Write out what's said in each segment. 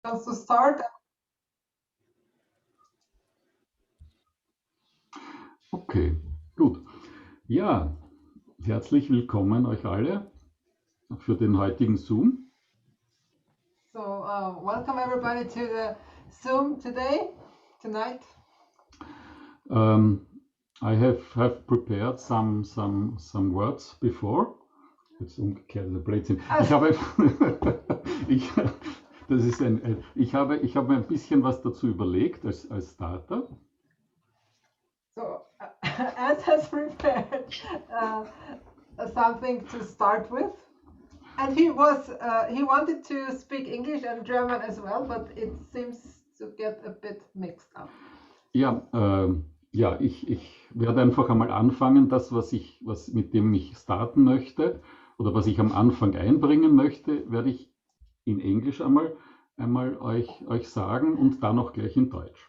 wants to start? Okay, gut. Ja, herzlich willkommen euch alle für den heutigen Zoom. So, welcome everybody to the Zoom tonight. I have prepared some words before. Jetzt umgekehrt, der Blödsinn. Ich habe, ich habe mir ein bisschen was dazu überlegt als Starter. So, As has prepared something to start with, and he wanted to speak English and German as well, but it seems to get a bit mixed up. Ja, ich werde einfach einmal anfangen, das, mit dem ich starten möchte oder was ich am Anfang einbringen möchte, werde ich in Englisch einmal euch sagen und dann auch gleich in Deutsch.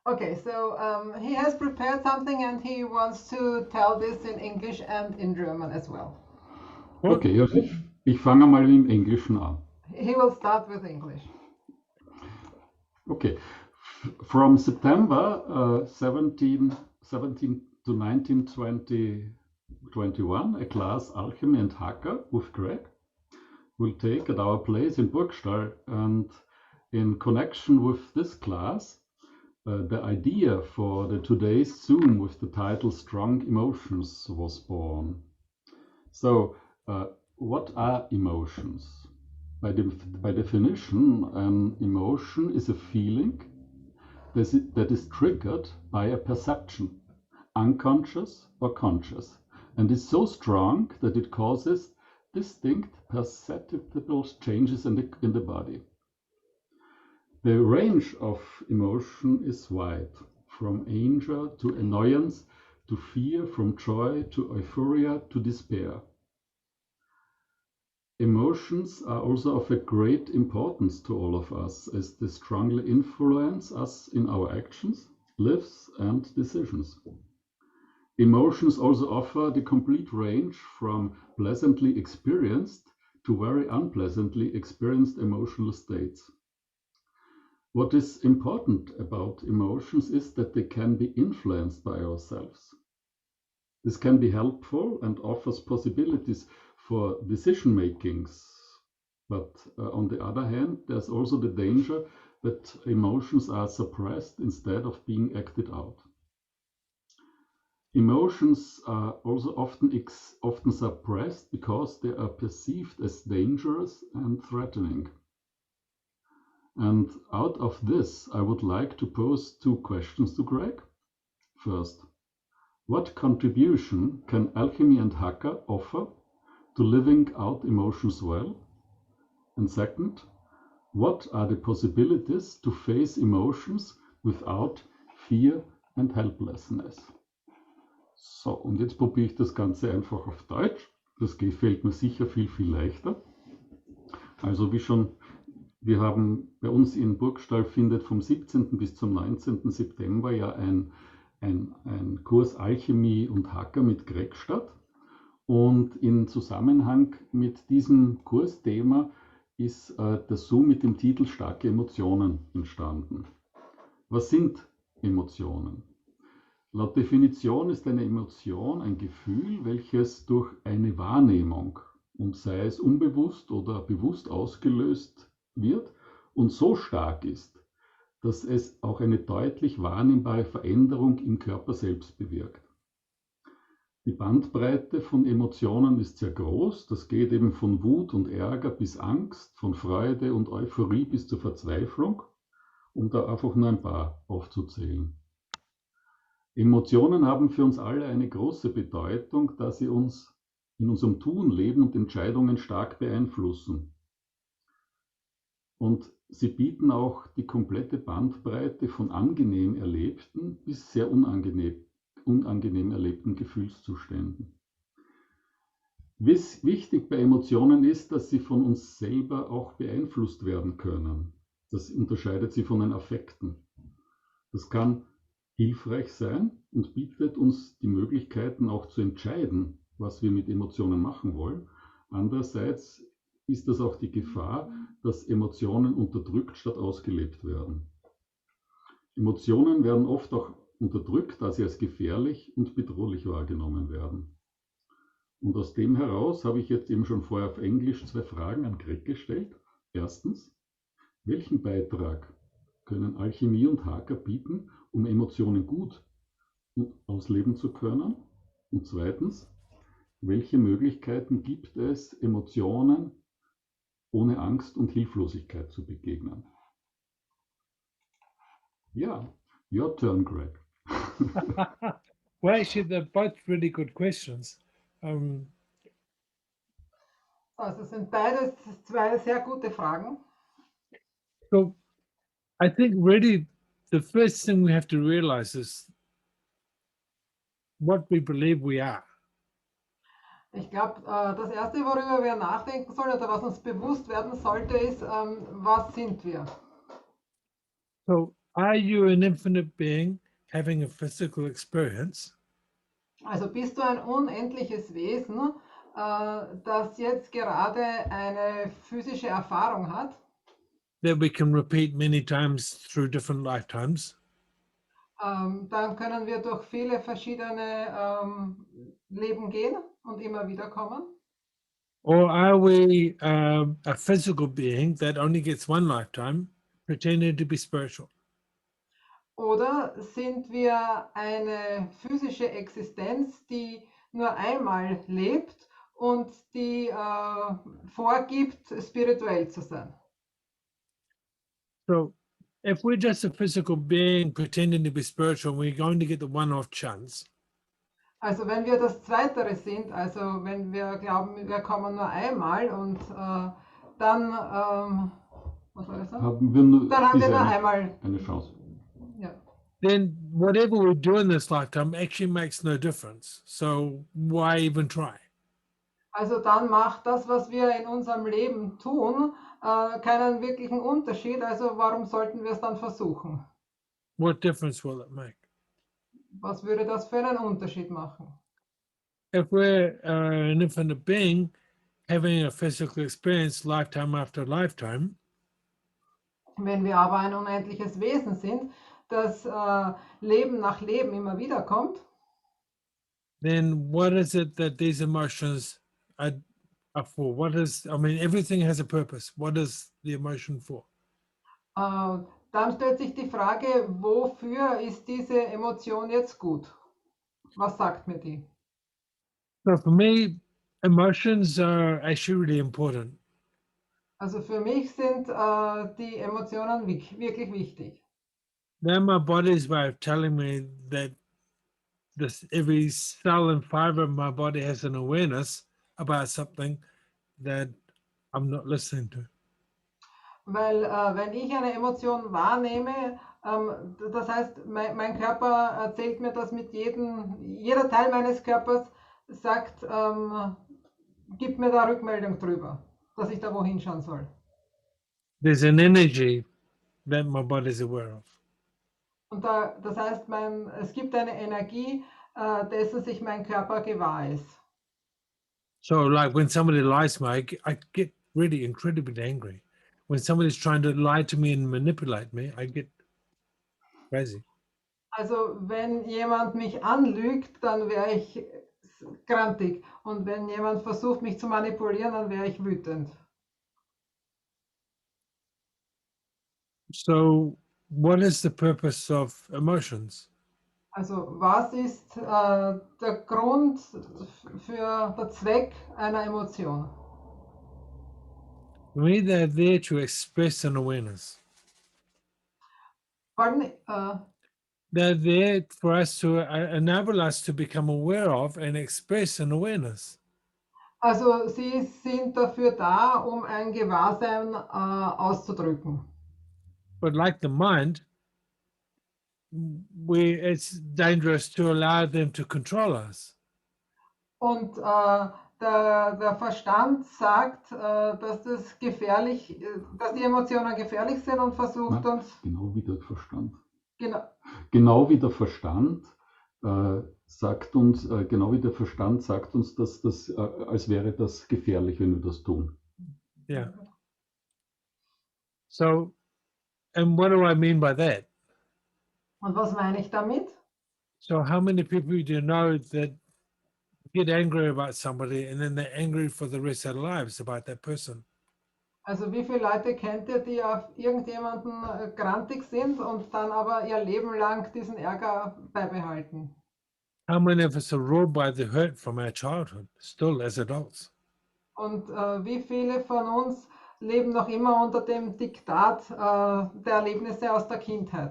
Okay, so he has prepared something and he wants to tell this in English and in German as well. Okay, also ich fange mal im Englischen an. He will start with English. Okay. From September 17 to 19, 2021, a class Alchemy and Haka with Greg will take at our place in Burgstall, and in connection with this class, the idea for today's Zoom with the title Strong Emotions was born. So, what are emotions? By definition, an emotion is a feeling that is triggered by a perception, unconscious or conscious, and is so strong that it causes distinct perceptible changes in the body. The range of emotion is wide, from anger to annoyance to fear, from joy to euphoria to despair. Emotions are also of a great importance to all of us, as they strongly influence us in our actions, lives, and decisions. Emotions also offer the complete range from pleasantly experienced to very unpleasantly experienced emotional states. What is important about emotions is that they can be influenced by ourselves. This can be helpful and offers possibilities for decision makings, but on the other hand, there's also the danger that emotions are suppressed instead of being acted out. Emotions are also often suppressed because they are perceived as dangerous and threatening. And out of this, I would like to pose two questions to Greg. First, what contribution can Alchemy and Haka offer to living out emotions well? And second, what are the possibilities to face emotions without fear and helplessness? So, und jetzt probiere ich das Ganze einfach auf Deutsch. Das gefällt mir sicher viel leichter. Also wie schon, wir haben bei uns in Burgstall findet vom 17. bis zum 19. September ja ein Kurs Alchemie und Haka mit Greg statt. Und in Zusammenhang mit diesem Kursthema ist der Zoom mit dem Titel Starke Emotionen entstanden. Was sind Emotionen? Laut Definition ist eine Emotion ein Gefühl, welches durch eine Wahrnehmung, und sei es unbewusst oder bewusst ausgelöst wird und so stark ist, dass es auch eine deutlich wahrnehmbare Veränderung im Körper selbst bewirkt. Die Bandbreite von Emotionen ist sehr groß. Das geht eben von Wut und Ärger bis Angst, von Freude und Euphorie bis zur Verzweiflung, um da einfach nur ein paar aufzuzählen. Emotionen haben für uns alle eine große Bedeutung, da sie uns in unserem Tun, Leben und Entscheidungen stark beeinflussen. Und sie bieten auch die komplette Bandbreite von angenehm erlebten bis sehr unangenehm erlebten Gefühlszuständen. Wichtig bei Emotionen ist, dass sie von uns selber auch beeinflusst werden können. Das unterscheidet sie von den Affekten. Das kann hilfreich sein und bietet uns die Möglichkeiten auch zu entscheiden, was wir mit Emotionen machen wollen. Andererseits ist das auch die Gefahr, dass Emotionen unterdrückt statt ausgelebt werden. Emotionen werden oft auch unterdrückt, da sie als gefährlich und bedrohlich wahrgenommen werden. Und aus dem heraus habe ich jetzt eben schon vorher auf Englisch 2 Fragen an Greg gestellt. Erstens, welchen Beitrag können Alchemie und Haka bieten, um Emotionen gut ausleben zu können? Und zweitens, welche Möglichkeiten gibt es, Emotionen ohne Angst und Hilflosigkeit zu begegnen? Ja, your turn, Greg. Well, actually, they're both really good questions. Also sind beides 2 sehr gute Fragen. So I think really the first thing we have to realize is what we believe we are. Ich glaube, das Erste, worüber wir nachdenken sollen oder was uns bewusst werden sollte, ist, was sind wir? So are you an infinite being having a physical experience? Also bist du ein unendliches Wesen, das jetzt gerade eine physische Erfahrung hat, That we can repeat many times through different lifetimes? dann können wir durch viele verschiedene Leben gehen und immer wieder kommen. Or are we a physical being that only gets one lifetime, pretending to be spiritual? Oder sind wir eine physische Existenz, die nur einmal lebt und die vorgibt, spirituell zu sein? So if we're just a physical being pretending to be spiritual, we're going to get the one-off chance. Also wenn wir das Zweitere sind, also wenn wir glauben, wir kommen nur einmal und dann, was war das? Haben wir nur, Dann haben wir nur eine, einmal eine Chance. Ja. Then whatever we do in this lifetime actually makes no difference. So why even try? Also dann macht das, was wir in unserem Leben tun, keinen wirklichen Unterschied. Also warum sollten wir es dann versuchen? What difference will it make? Was würde das für einen Unterschied machen? If we're an infinite being having a physical experience lifetime after lifetime, Wenn wir aber ein unendliches Wesen sind, das Leben nach Leben immer wieder kommt, then what is it that these emotions are for? What is, I mean, everything has a purpose. What is the emotion for? dann stellt sich die Frage, wofür ist diese Emotion jetzt gut? Was sagt mir die? So for me, emotions are actually really important. Also für mich sind die Emotionen wirklich wichtig. They're my body's way of telling me that this every cell and fiber of my body has an awareness about something that I'm not listening to. Weil wenn ich eine Emotion wahrnehme, das heißt, mein Körper erzählt mir das mit jeder Teil meines Körpers sagt, gibt mir da Rückmeldung drüber, dass ich da wohin schauen soll. There's an energy that my body is aware of. Und das heißt, es gibt eine Energie, dessen sich mein Körper gewahr ist. So like when somebody lies to me, I get really incredibly angry. When somebody's trying to lie to me and manipulate me, I get crazy. Also wenn jemand mich anlügt, dann wäre ich grantig. Und wenn jemand versucht, mich zu manipulieren, dann wäre ich wütend. So what is the purpose of emotions? Also was ist der Grund der Zweck einer Emotion? For me, they're there to express an awareness. Pardon, They're there for us to enable us to become aware of and express an awareness. also sie sind dafür da, um ein Gewahrsein auszudrücken. But like the mind, it's dangerous to allow them to control us. Und der Verstand sagt, dass das gefährlich, dass die Emotionen gefährlich sind und versucht uns. Genau wie der Verstand. Genau. Genau wie der Verstand sagt uns, dass das, als wäre das gefährlich, wenn wir das tun. Yeah. So, and what do I mean by that? Und was meine ich damit? So how many people do you know that get angry about somebody and then they're angry for the rest of their lives about that person? Also wie viele Leute kennt ihr, die auf irgendjemanden grantig sind und dann aber ihr Leben lang diesen Ärger beibehalten? How many of us are ruled by the hurt from our childhood still as adults? Und wie viele von uns leben noch immer unter dem Diktat der Erlebnisse aus der Kindheit?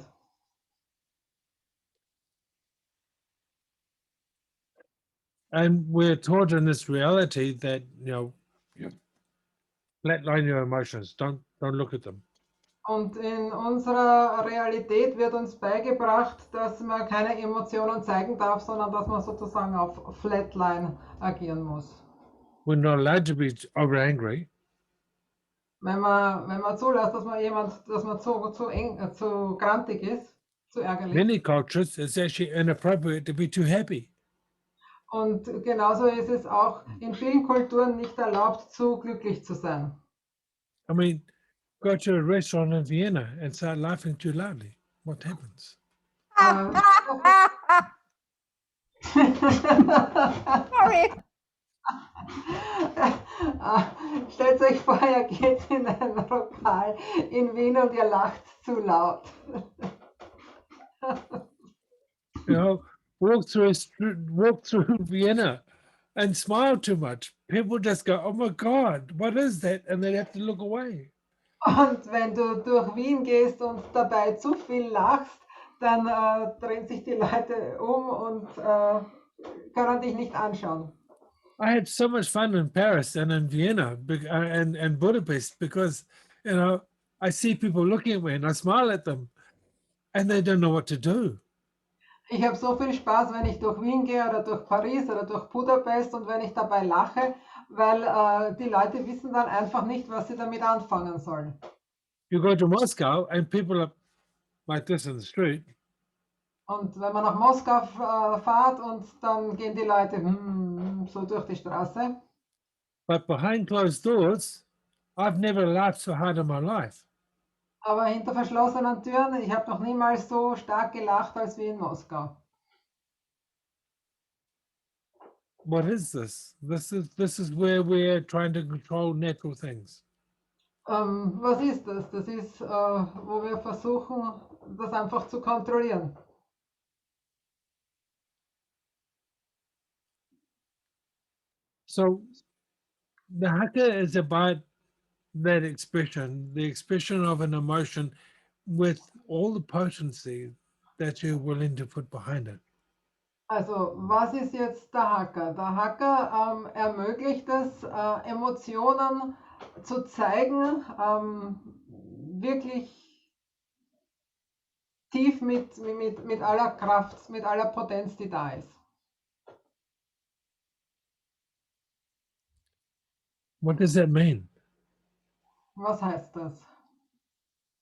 And we're taught in this reality that, flatline your emotions. Don't look at them. Und in unserer Realität wird uns beigebracht, dass man keine Emotionen zeigen darf, sondern dass man sozusagen auf Flatline agieren muss. We're not allowed to be over angry. Wenn man zulässt, dass man zu grantig ist, zu ärgerlich. Many cultures, it's actually inappropriate to be too happy. Und genauso ist es auch in vielen Kulturen nicht erlaubt, zu glücklich zu sein. I mean, go to a restaurant in Vienna and start laughing too loudly. What happens? Sorry. Stellt euch vor, ihr geht in ein Lokal in Wien und ihr lacht zu laut. Walk through Vienna and smile too much. People just go, "Oh my God, what is that?" And they have to look away. Und wenn du durch Wien gehst und dabei zu viel lachst, dann drehen sich die Leute um und können dich nicht anschauen. I had so much fun in Paris and in Vienna and Budapest because, I see people looking at me and I smile at them and they don't know what to do. Ich habe so viel Spaß, wenn ich durch Wien gehe oder durch Paris oder durch Budapest und wenn ich dabei lache, weil die Leute wissen dann einfach nicht, was sie damit anfangen sollen. You go to Moscow and people are like this in the street. Und wenn man nach Moskau fährt und dann gehen die Leute so durch die Straße. But behind closed doors, I've never laughed so hard in my life. Aber hinter verschlossenen Türen, ich habe noch niemals so stark gelacht als wie in Moskau. What is this? This is where we're trying to control natural things. Was ist das? Das ist, wo wir versuchen, das einfach zu kontrollieren. So the Haka is about that expression, the expression of an emotion with all the potency that you're willing to put behind it. Also, was ist jetzt der Haka? Der Haka ermöglicht es, Emotionen zu zeigen, wirklich tief mit aller Kraft, mit aller Potenz, die da ist. What does that mean? Was heißt das?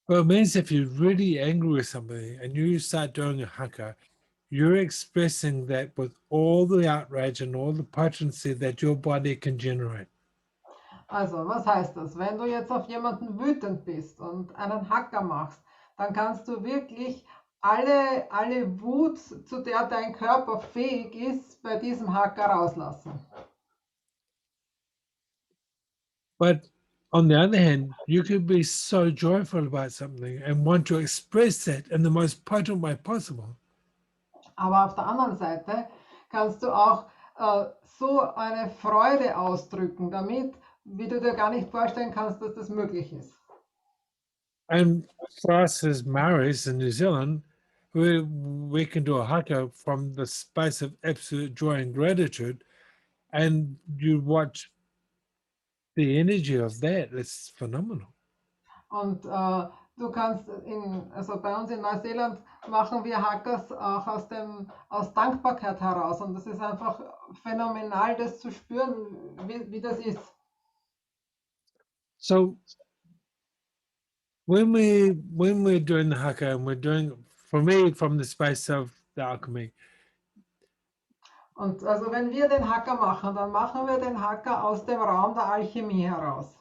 Well, it means if you're really angry with somebody and you start doing a Haka, you're expressing that with all the outrage and all the potency that your body can generate. Also, was heißt das? Wenn du jetzt auf jemanden wütend bist und einen Hacker machst, dann kannst du wirklich alle Wut, zu der dein Körper fähig ist, bei diesem Hacker rauslassen. But on the other hand, you could be so joyful about something and want to express that in the most potent way possible. Aber auf der anderen Seite kannst du auch so eine Freude ausdrücken damit, wie du dir gar nicht vorstellen kannst, dass das möglich ist. And for us as Maoris in New Zealand, we can do a haka from the space of absolute joy and gratitude, and you watch the energy of that. It's phenomenal. Und du kannst, also bei uns in Neuseeland machen wir Hackers auch aus Dankbarkeit heraus. Und das ist einfach phänomenal, das zu spüren, wie das ist. So when we're doing the haka and we're doing, for me, from the space of the alchemy. Und also wenn wir den Hacker machen, dann machen wir den Hacker aus dem Raum der Alchemie heraus.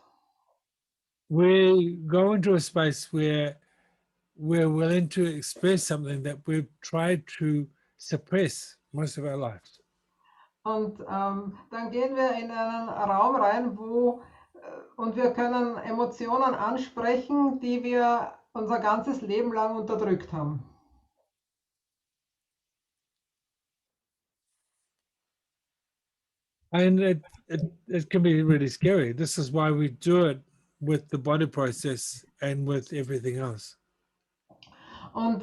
we go into a space where we're willing to express something that we've tried to suppress most of our lives. Und dann gehen wir in einen Raum rein, und wir können Emotionen ansprechen, die wir unser ganzes Leben lang unterdrückt haben. And it can be really scary. This is why we do it with the body process and with everything else. Und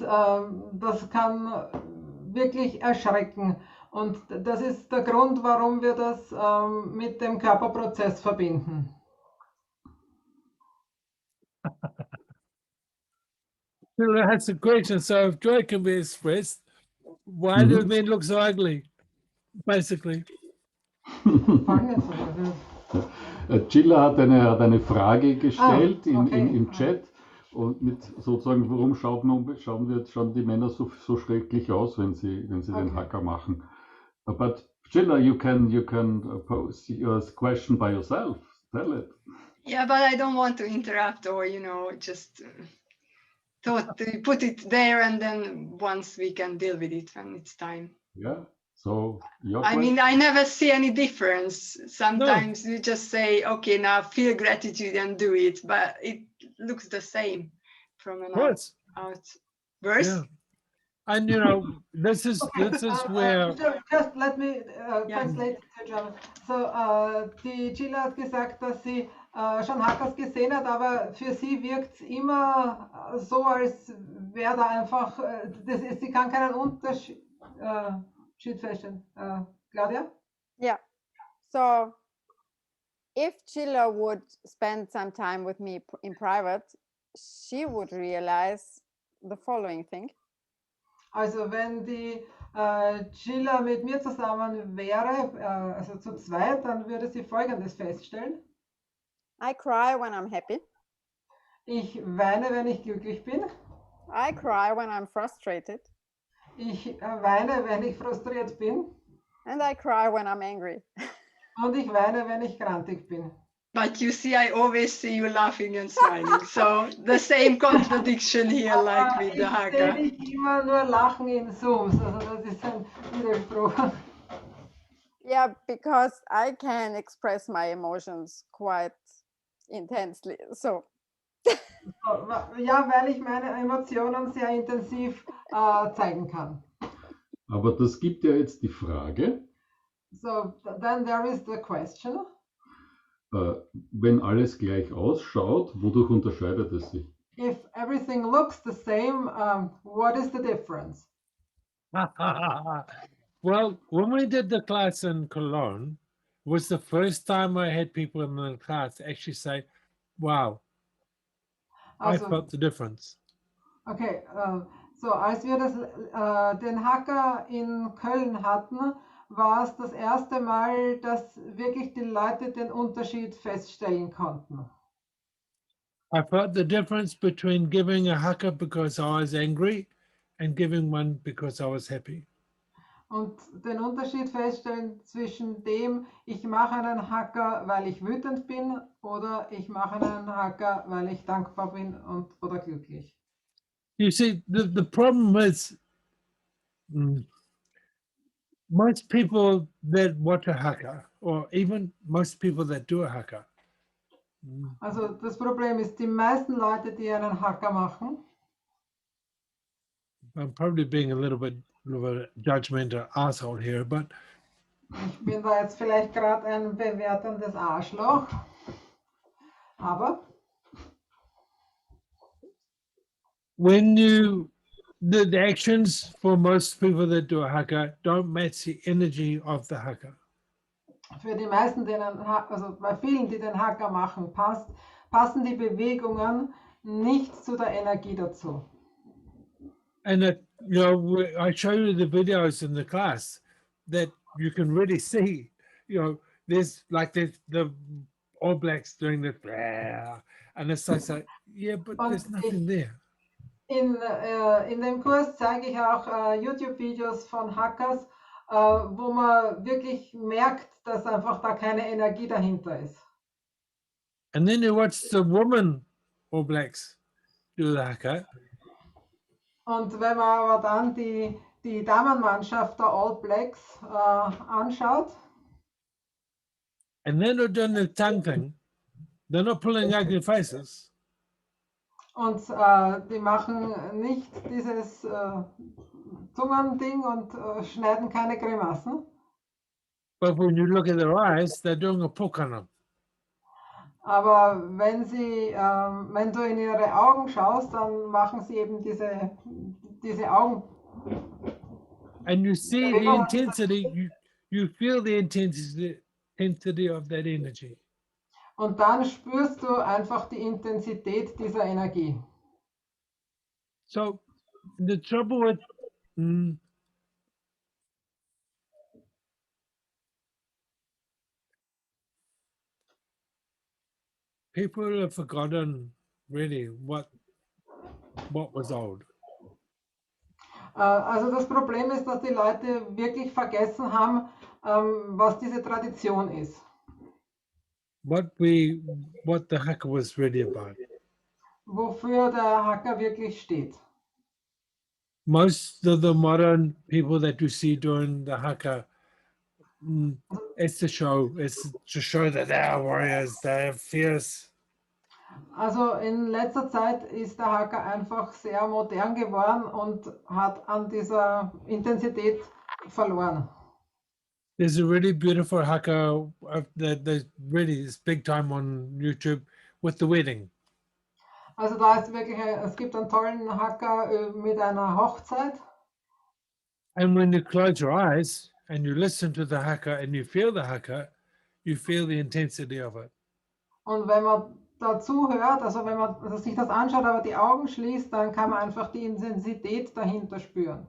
das kann wirklich erschrecken. Und das ist der Grund, warum wir das mit dem Körperprozess verbinden. That's a question. So if joy can be expressed, why do men look so ugly? Basically. Gilla hat eine Frage gestellt im Okay. Chat und mit sozusagen, warum schauen die Männer so schrecklich aus, wenn sie den Haka machen. But Gilla, you can pose your question by yourself. Tell it. Yeah, but I don't want to interrupt or, just thought to put it there and then once we can deal with it when it's time. Yeah. So I mean, I never see any difference. Sometimes you just say, okay, now feel gratitude and do it, but it looks the same from an out verse. Yeah. And this is where just let me translate to German. So die Gilla hat gesagt, dass sie schon Hakas gesehen hat, aber für sie wirkt es immer so, als wäre da einfach, sie kann keinen Unterschied feststellen. Claudia? Yeah. So if Gilla would spend some time with me in private, she would realize the following thing. Also wenn die Gilla mit mir zusammen wäre, also zu zweit, dann würde sie Folgendes feststellen. I cry when I'm happy. Ich weine, wenn ich glücklich bin. I cry when I'm frustrated. Ich weine, wenn ich frustriert bin. And I cry when I'm angry. Und ich weine, wenn ich grantig bin. But you see, I always see you laughing and smiling. So the same contradiction here, like with the Haka. Ich sehe nicht immer nur Lachen in Zooms. Also das ist ein Widerspruch. Yeah, because I can express my emotions quite intensely. So. Ja, weil ich meine Emotionen sehr intensiv zeigen kann. Aber das gibt ja jetzt die Frage. So, then there is the question. Wenn alles gleich ausschaut, wodurch unterscheidet es sich? If everything looks the same, what is the difference? Well, when we did the class in Cologne, it was the first time I had people in the class actually say, wow, I felt the difference. Okay, so als wir den Haka in Köln hatten, war es das erste Mal, dass wirklich die Leute den Unterschied feststellen konnten. I felt the difference between giving a Haka because I was angry and giving one because I was happy. Und den Unterschied feststellen zwischen dem, ich mache einen Haka, weil ich wütend bin, oder ich mache einen Haka, weil ich dankbar bin oder glücklich. You see, the problem is most people that watch a Haka, or even most people that do a Haka. Also das Problem ist, die meisten Leute, die einen Haka machen, I'm probably being a little bit of a judgmental asshole here, but ich bin da jetzt vielleicht gerade ein bewertendes Arschloch, aber when the actions for most people that do a Haka don't match the energy of the Haka. für die meisten, also bei vielen, die den Haka machen, passen die Bewegungen nicht zu der Energie dazu. And I show you the videos in the class that you can really see, there's the All Blacks doing this, and it's like, yeah, but there's nothing there. In dem Kurs zeige ich auch YouTube-Videos von Hakas, wo man wirklich merkt, dass einfach da keine Energie dahinter ist. And then you watch the woman All Blacks do the Haka. Und wenn man aber dann die Damenmannschaft der All Blacks anschaut, and they're not doing the tongue thing, they're not pulling ugly faces. und die machen nicht dieses Zungending und schneiden keine Grimassen. But when you look at their eyes, they're doing a pukana. Aber wenn du in ihre Augen schaust, dann machen sie eben diese Augen. And you see the intensity, you feel the intensity of that energy. Und dann spürst du einfach die Intensität dieser Energie. So the trouble with people have forgotten really what was old. Also das Problem ist, dass die Leute wirklich vergessen haben, was diese Tradition ist. What the Haka was really about. Wofür der Haka wirklich steht. Most of the modern people that you see doing the Haka, it's to show that they are warriors, they are fierce. Also in letzter Zeit ist der Haka einfach sehr modern geworden und hat an dieser Intensität verloren. There's a really beautiful Haka that really is big time on YouTube with the wedding. Also da ist wirklich, es gibt einen tollen Haka mit einer Hochzeit. And when you close your eyes and you listen to the Haka and you feel the Haka, you feel the intensity of it. Und wenn man dazu hört, also wenn man sich das anschaut, aber die Augen schließt, dann kann man einfach die Intensität dahinter spüren.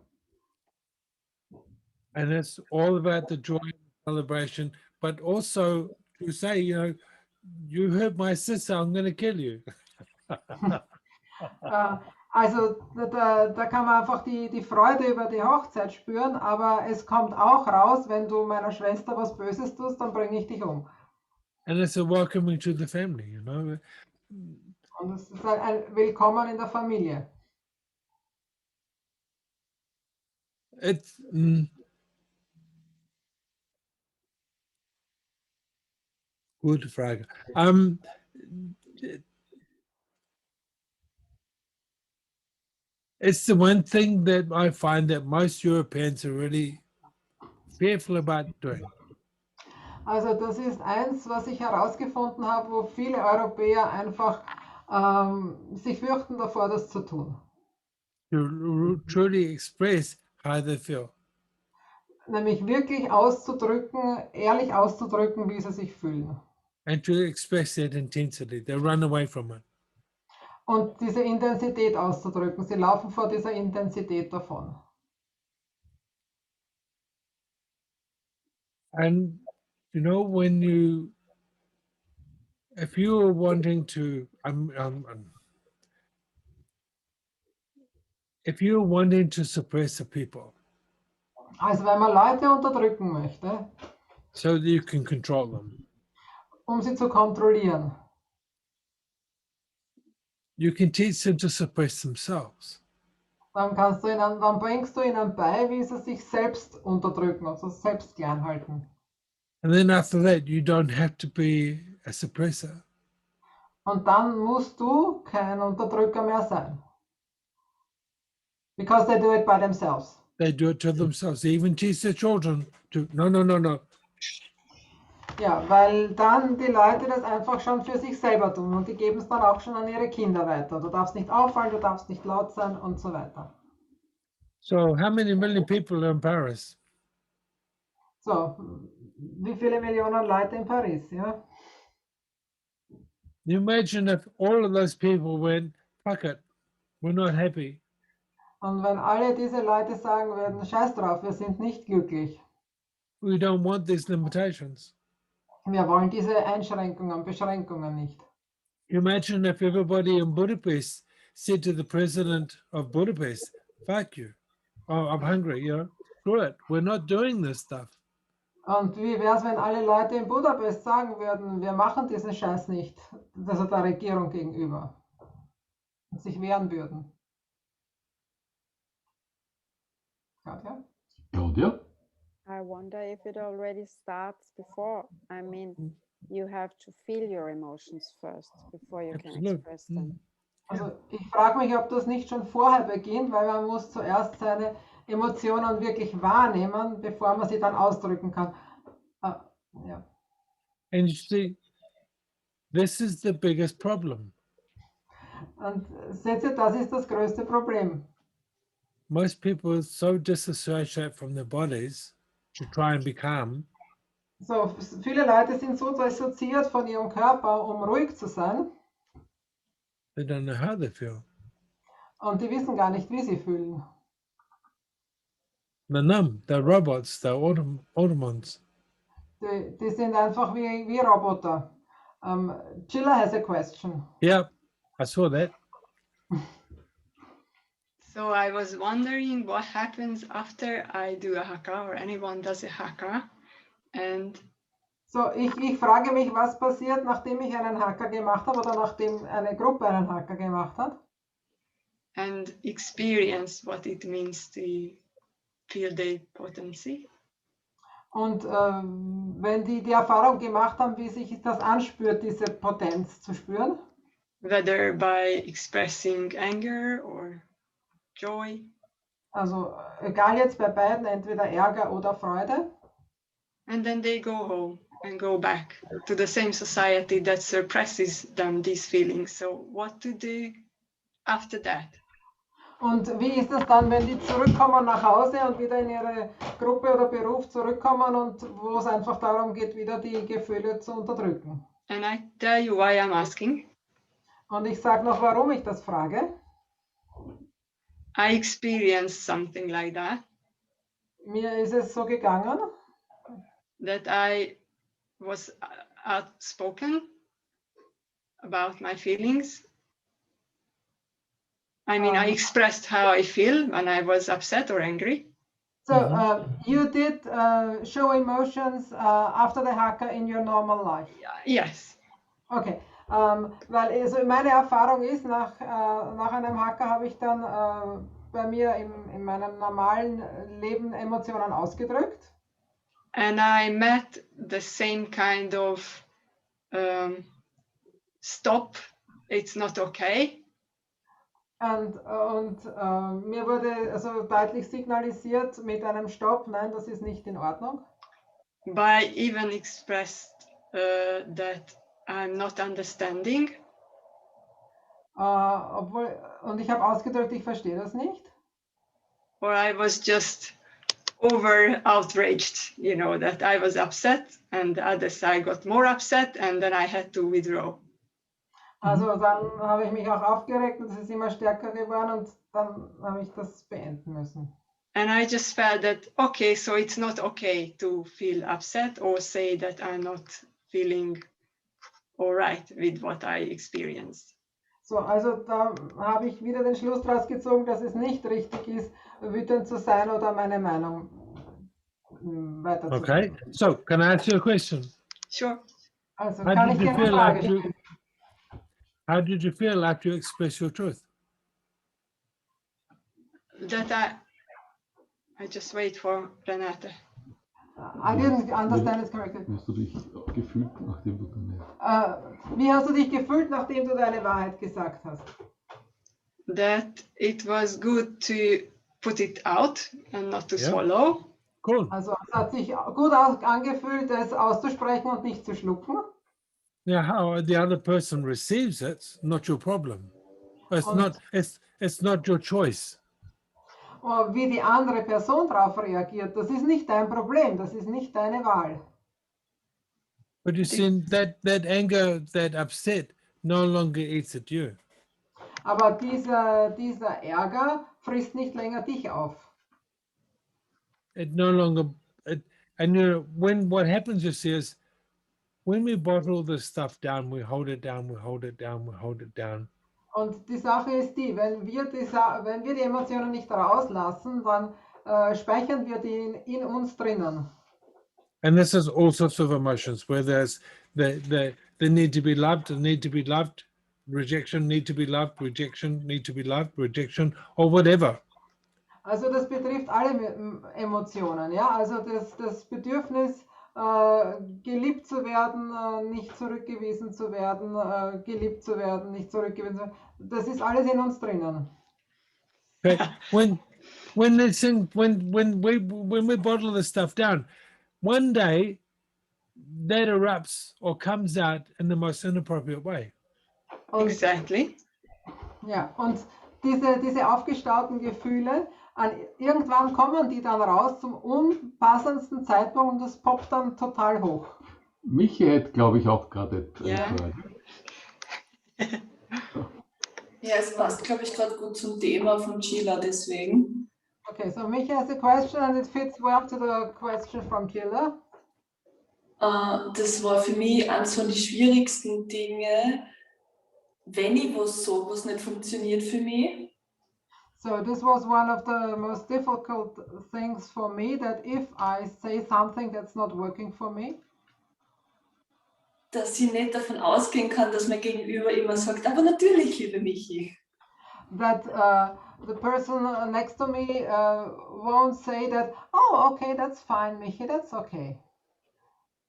And it's all about the joy and celebration, but also to say, you hurt my sister, I'm going to kill you. Also da kann man einfach die Freude über die Hochzeit spüren, aber es kommt auch raus, wenn du meiner Schwester was Böses tust, dann bringe ich dich um. And it's a welcoming to the family, Und es ist ein Willkommen in der Familie. It's gute Frage. It's the one thing that I find that most Europeans are really fearful about doing. Also das ist eins, was ich herausgefunden habe, wo viele Europäer einfach sich fürchten davor, das zu tun. To truly express how they feel. Nämlich wirklich auszudrücken, ehrlich auszudrücken, wie sie sich fühlen. And to express that intensity. They run away from it. Und diese Intensität auszudrücken. Sie laufen vor dieser Intensität davon. And if you are wanting to, if you're wanting to suppress the people, Also wenn man Leute unterdrücken möchte, so that you can control them, sie zu kontrollieren, you can teach them to suppress themselves. dann bringst du ihnen bei, wie sie sich selbst unterdrücken, also selbst klein halten. And then after that, you don't have to be a suppressor. Und dann musst du kein Unterdrücker mehr sein. Because they do it by themselves. They do it to themselves. They even teach their children to, no. Ja, weil dann die Leute das einfach schon für sich selber tun und die geben es dann auch schon an ihre Kinder weiter. Du darfst nicht auffallen, du darfst nicht laut sein und so weiter. So how many million people are in Paris? So, wie viele Millionen Leute in Paris, ja? You imagine if all of those people went, fuck it, we're not happy. Und wenn alle diese Leute sagen würden, scheiß drauf, wir sind nicht glücklich. We don't want these limitations. Wir wollen diese Einschränkungen, Beschränkungen nicht. Imagine if everybody in Budapest said to the president of Budapest, fuck you, I'm hungry, screw it, we're not doing this stuff. Und wie wäre es, wenn alle Leute in Budapest sagen würden, wir machen diesen Scheiß nicht, also der Regierung gegenüber. und sich wehren würden. Claudia? Claudia? I wonder if it already starts before. I mean, you have to feel your emotions first before you can express them. Also ich frage mich, ob das nicht schon vorher beginnt, weil man muss zuerst seine Emotionen wirklich wahrnehmen, bevor man sie dann ausdrücken kann. Ja. And you see, this is the biggest problem. Und seht ihr, das ist das größte Problem. Most people so disassociate from their bodies to try and be calm. So, viele Leute sind so dissoziiert von ihrem Körper, um ruhig zu sein. They don't know how they feel. Und die wissen gar nicht, wie sie fühlen. They're numb. They're robots. They're automons. Die sind einfach wie Roboter. Chilla has a question. Yep, I saw that. So I was wondering what happens after I do a Haka or anyone does a Haka. And So, ich frage mich, was passiert, nachdem ich einen Haka gemacht habe oder nachdem eine Gruppe einen Haka gemacht hat. And experience what it means to feel the potency. Und wenn die Erfahrung gemacht haben, wie sich das anspürt, diese Potenz zu spüren. Whether by expressing anger or joy. Also egal jetzt bei beiden, entweder Ärger oder Freude. And then they go home and go back to the same society that suppresses them, these feelings. So what to do after that? Und wie ist es dann, wenn die zurückkommen nach Hause und wieder in ihre Gruppe oder Beruf zurückkommen und wo es einfach darum geht, wieder die Gefühle zu unterdrücken? And I tell you why I'm asking. Und ich sage noch, warum ich das frage. I experienced something like that. Mir ist es so gegangen, That I was outspoken about my feelings. I mean, I expressed how I feel when I was upset or angry. So you did show emotions after the Haka in your normal life? Yes. Okay, weil also meine Erfahrung ist, nach einem Haka habe ich dann bei mir in meinem normalen Leben Emotionen ausgedrückt. And I met the same kind of stop, it's not okay. Und mir wurde also deutlich signalisiert mit einem Stopp, nein, das ist nicht in Ordnung. But I even expressed that I'm not understanding. Und ich habe ausgedrückt, ich verstehe das nicht. Or I was just over outraged, you know, that I was upset and the other side got more upset and then I had to withdraw. Also dann habe ich mich auch aufgeregt und es ist immer stärker geworden und dann habe ich das beenden müssen. And I just felt that, okay, so it's not okay to feel upset or say that I'm not feeling all right with what I experienced. So, also da habe ich wieder den Schluss draus gezogen, dass es nicht richtig ist, wütend zu sein oder meine Meinung weiterzugeben. Okay, so can I ask you a question? Sure. Also How kann did ich you dir eine feel Frage after stellen? How did you feel after you expressed your truth? That I just wait for Renate. I didn't understand it correctly. Wie hast du dich gefühlt, nachdem du deine... Wie hast du dich gefühlt, nachdem du deine Wahrheit gesagt hast? That it was good to put it out and not to Yeah. swallow. Cool. Also es hat sich gut angefühlt, es auszusprechen und nicht zu schlucken. Now, how the other person receives it's not your problem. It's not your choice. Wie die andere Person darauf reagiert, das ist nicht dein Problem, das ist nicht deine Wahl. But you see, that anger, that upset, no longer eats at you. Aber dieser Ärger frisst nicht länger dich auf. It no longer. And you know, what happens, you see, is when we bottle this stuff down, we hold it down, we hold it down, we hold it down. Und die Sache ist die, wenn wir die Emotionen nicht rauslassen, dann speichern wir die in uns drinnen. And this is all sorts of emotions, where there's the need to be loved, the need to be loved, rejection, need to be loved, rejection, need to be loved, rejection, or whatever. Also das betrifft alle Emotionen, ja, also das Bedürfnis, geliebt zu werden, nicht zurückgewiesen zu werden, geliebt zu werden, nicht zurückgewiesen zu werden, das ist alles in uns drinnen. Okay. when we bottle this stuff down, one day that erupts or comes out in the most inappropriate way. Und, Exactly. ja, und diese aufgestauten Gefühle, irgendwann kommen die dann raus zum unpassendsten Zeitpunkt und das poppt dann total hoch. Michi hätte, glaube ich, auch gerade Ja. Frage. Ja, es passt, glaube ich, gerade gut zum Thema von Sheila, deswegen. Okay, so Michi has a question and it fits well to the question from Killer. Das war für mich eines von den schwierigsten Dinge, wenn ich was sage, was nicht funktioniert für mich. So this was one of the most difficult things for me, that if I say something that's not working for me, dass ich nicht davon ausgehen kann, dass mein Gegenüber immer sagt, aber natürlich, liebe Michi. that the person next to me won't say that, oh, okay, that's fine, Michi, that's okay.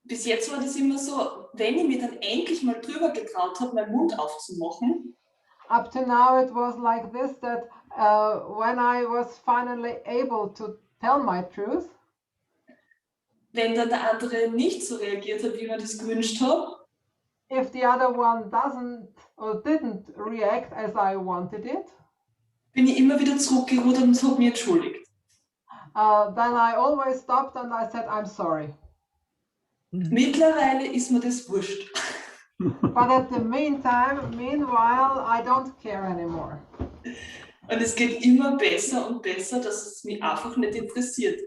Bis jetzt war das immer so, wenn ich mir dann endlich mal drüber getraut habe, meinen Mund aufzumachen, Up to now it was like this, that when I was finally able to tell my truth, wenn dann der andere nicht so reagiert hat, wie ich mir das gewünscht habe, if the other one doesn't or didn't react as I wanted it, bin ich immer wieder zurückgerudert und habe mich entschuldigt. then I always stopped and I said, I'm sorry. Mittlerweile ist mir das wurscht. But at the meantime, meanwhile, I don't care anymore. Und es geht immer besser und besser, dass es mich einfach nicht interessiert.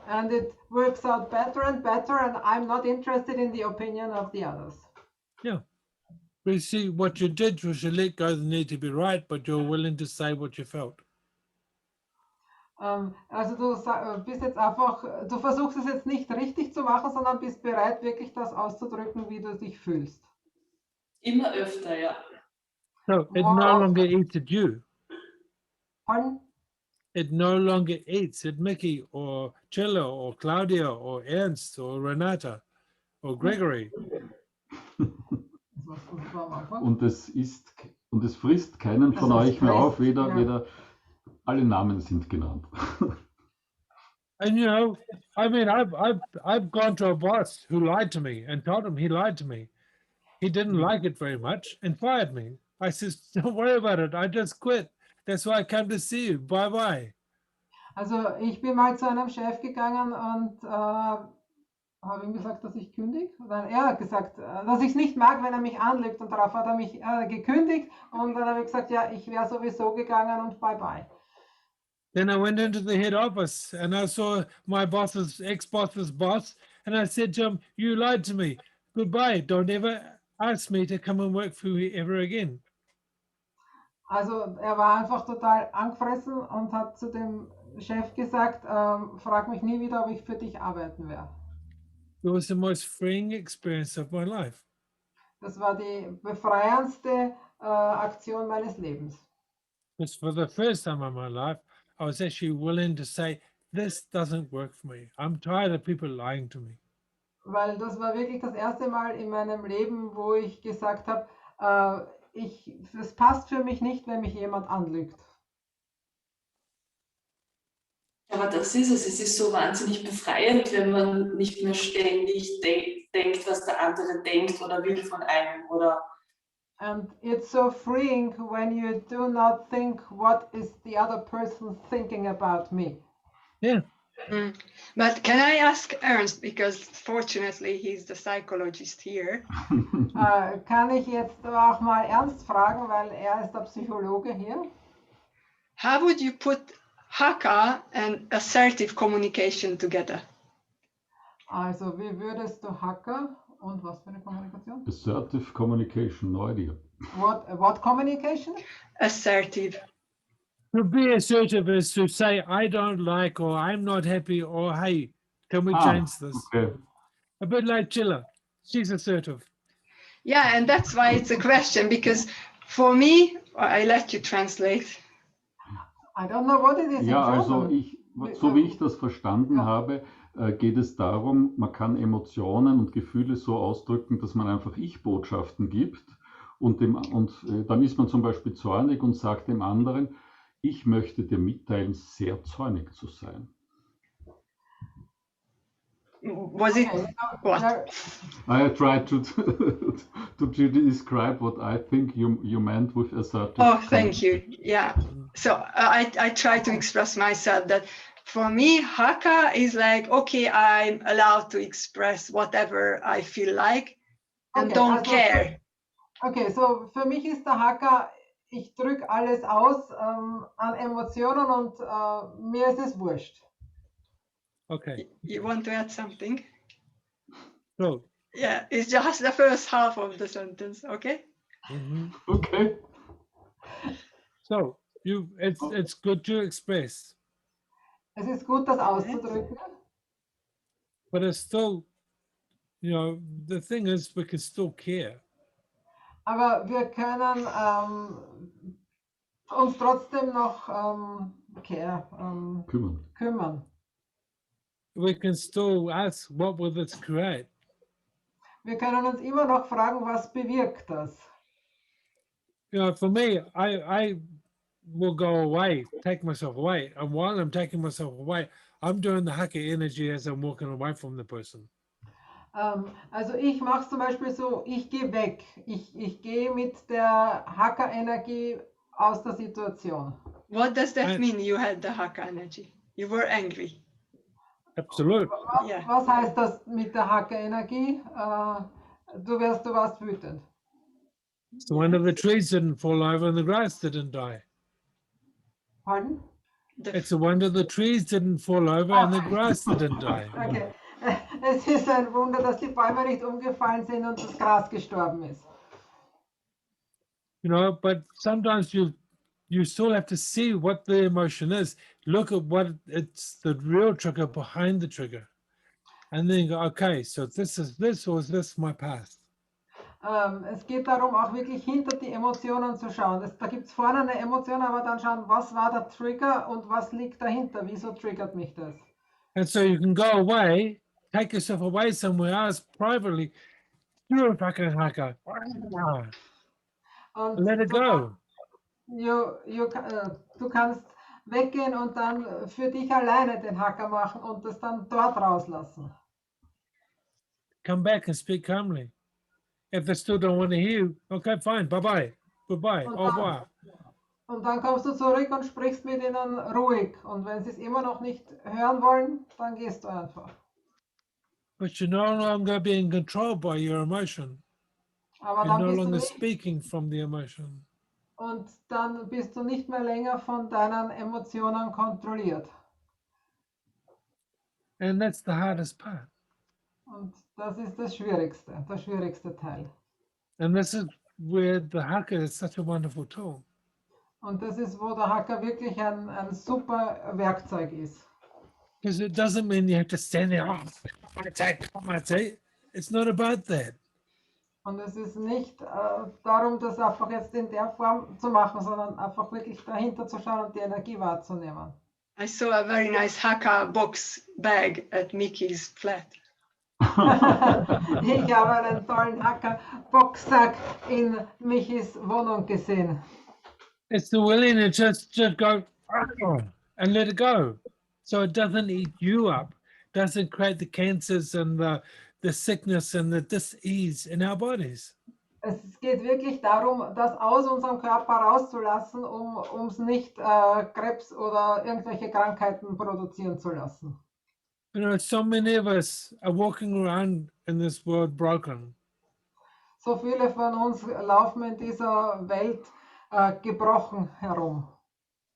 And it works out better and better, and I'm not interested in the opinion of the others. Yeah. But you see, what you did was you let go the need to be right, but you're willing to say what you felt. Also bist jetzt einfach, du versuchst es jetzt nicht richtig zu machen, sondern bist bereit, wirklich das auszudrücken, wie du dich fühlst. Immer öfter, ja. So it Wow. no longer eats at you. Pardon? It no longer eats at Mickey or Chilla or Claudia or Ernst or Renata or Gregory. Und es frisst keinen von Also es euch mehr auf, frisst, ja. weder alle Namen sind genannt. And you know, I mean, I've gone to a boss who lied to me and told him he lied to me. He didn't like it very much and fired me. I said, don't worry about it. I just quit. That's why I come to see you. Bye bye. Also ich bin mal zu einem Chef gegangen und habe ihm gesagt, dass ich kündige. Dann er hat gesagt, dass ich es nicht mag, wenn er mich anlügt, und darauf hat er mich gekündigt, und dann habe ich gesagt, ja, ich wäre sowieso gegangen und bye bye. Then I went into the head office and I saw my boss's ex-boss's boss, and I said to him, you lied to me. Goodbye. Don't ever ask me to come and work for you ever again. Also er war einfach total angefressen und hat zu dem Chef gesagt, frag mich nie wieder, ob ich für dich arbeiten werde. It was the most freeing experience of my life. Das war die befreiendste Aktion meines Lebens. Because for the first time in my life, I was actually willing to say, this doesn't work for me. I'm tired of people lying to me. Weil das war wirklich das erste Mal in meinem Leben, wo ich gesagt habe, es passt für mich nicht, wenn mich jemand anlügt. Aber das ist es. Es ist so wahnsinnig befreiend, wenn man nicht mehr ständig denkt, was der andere denkt oder will von einem. Oder And it's so freeing when you do not think, what is the other person thinking about me? Yeah. Mm. But can I ask Ernst, because fortunately he's the psychologist here. Kann ich jetzt auch mal Ernst fragen, weil er ist der Psychologe hier. How would you put Haka and assertive communication together? Also, wie würdest du Haka und was für eine Kommunikation? Assertive communication, no idea. What communication? Assertive. To be assertive is to say, I don't like, or I'm not happy, or hey, can we change this? Okay. A bit like Chilla. She's assertive. Yeah, and that's why it's a question, because For me, I let you translate. I don't know what it is Ja, in also German. so wie ich das verstanden Ja. habe, geht es darum, man kann Emotionen und Gefühle so ausdrücken, dass man einfach Ich-Botschaften gibt und dann ist man zum Beispiel zornig und sagt dem anderen, ich möchte dir mitteilen, sehr zornig zu sein. Was it what? Ja, I tried to describe what I think you meant with assertive. Oh, thank you. Yeah. So I try to express myself that for me, Haka is like, okay, I'm allowed to express whatever I feel like and okay, don't also care. Okay, so für mich ist der Haka, ich drücke alles aus an Emotionen und mir ist es wurscht. Okay. You want to add something? So, Yeah, it's just the first half of the sentence, okay? mhm. Okay. So it's good to express, Es ist gut, das auszudrücken, but it's still, the thing is we can still care. aber wir können uns trotzdem noch kümmern. We can still ask, what will this create? Wir können uns immer noch fragen, was bewirkt das? For me, I will go away, take myself away. And while I'm taking myself away, I'm doing the Haka energy as I'm walking away from the person. Also ich mache es zum Beispiel so, ich gehe weg. Ich gehe mit der Haka-Energie aus der Situation. What does that mean? You had the Haka energy. You were angry. Absolut. Yeah. Was heißt das mit der Haka-Energie? Du warst wütend. So one of the trees didn't fall over and the grass didn't die. Pardon? It's a wonder the trees didn't fall over and the grass didn't die. Okay. Es ist ein Wunder, dass die Bäume nicht umgefallen sind und das Gras gestorben ist. But sometimes you still have to see what the emotion is. Look at what it's the real trigger behind the trigger. And then go, okay, so this is this or is this my past? Es geht darum, auch wirklich hinter die Emotionen zu schauen. Da gibt es vorne eine Emotion, aber dann schauen, was war der Trigger und was liegt dahinter? Wieso triggert mich das? And so you can go away, take yourself away somewhere else privately, do a fucking Haka, Und let it go. Du kannst weggehen und dann für dich alleine den Hacker machen und das dann dort rauslassen. Come back and speak calmly. If they still don't want to hear you, okay, fine, bye-bye, goodbye, au revoir. Und dann kommst du zurück und sprichst mit ihnen ruhig. Und wenn sie es immer noch nicht hören wollen, dann gehst du einfach. But you're no longer being controlled by your emotion. Aber You're dann no bist du longer nicht, speaking from the emotion. und dann bist du nicht mehr länger von deinen Emotionen kontrolliert. And that's the hardest part. Und das ist der schwierigste Teil. And this is where the Haka is such a wonderful tool. Und das ist, wo der Hacker wirklich ein super Werkzeug ist. Because it doesn't mean you have to stand there, it's not about that. Und es ist nicht darum, das einfach jetzt in der Form zu machen, sondern einfach wirklich dahinter zu schauen und die Energie wahrzunehmen. I saw a very nice Haka box bag at Mickey's flat. Ich habe einen tollen Hacker-Boxsack in Michis Wohnung gesehen. It's the willingness just go and let it go. So it doesn't eat you up, doesn't create the cancers and the sickness and the dis-ease in our bodies. Es geht wirklich darum, das aus unserem Körper rauszulassen, um es nicht Krebs oder irgendwelche Krankheiten produzieren zu lassen. So many of us are walking around in this world broken. So viele von uns laufen in dieser Welt gebrochen herum.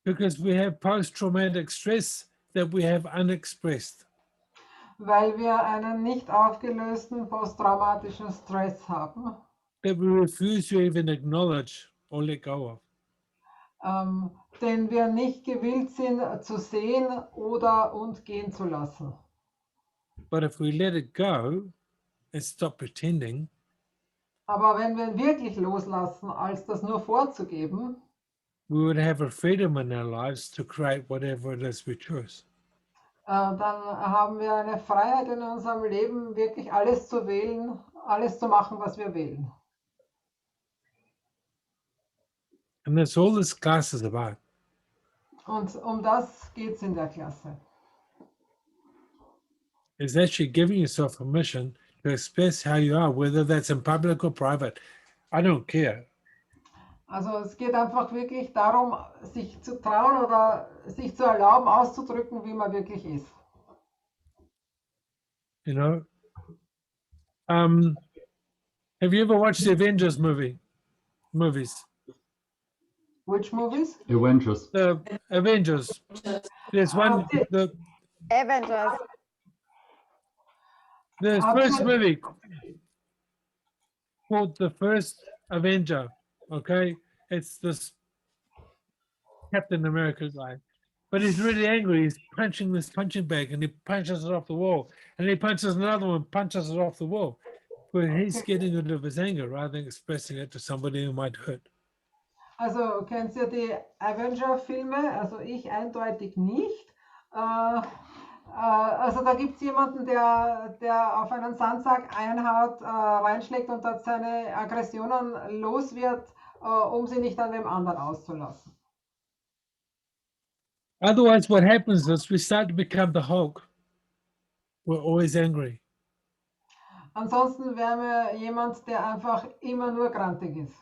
Because we have post-traumatic stress that we have unexpressed. Weil wir einen nicht aufgelösten posttraumatischen Stress haben. That we refuse to even acknowledge or let go of. Den wir nicht gewillt sind zu sehen und gehen zu lassen. But if we let it go and stop pretending, Aber wenn wir wirklich loslassen, als das nur vorzugeben, we would have a freedom in our lives to create whatever it is we choose. dann haben wir eine Freiheit in unserem Leben, wirklich alles zu wählen, alles zu machen, was wir wählen. And that's all this class is about. Und um das geht es in der Klasse. Is actually giving yourself permission to express how you are, whether that's in public or private. I don't care. Also es geht einfach wirklich darum, sich zu trauen oder sich zu erlauben, auszudrücken, wie man wirklich ist. You know? Have you ever watched the Avengers movies? Which movies? Avengers. The Avengers. There's one, the Avengers. first movie called The First Avenger. Okay, it's this Captain America guy, but he's really angry. He's punching this punching bag, and he punches it off the wall, and he punches another one, punches it off the wall. But he's getting rid of his anger rather than expressing it to somebody who might hurt. Also kennt ihr die Avenger-Filme? Also ich eindeutig nicht. Also da gibt es jemanden, der auf einen Sandsack einhaut, reinschlägt und dort seine Aggressionen los wird, um sie nicht an dem anderen auszulassen. Otherwise, what happens is we start to become the Hulk. We're always angry. Ansonsten wären wir jemand, der einfach immer nur grantig ist.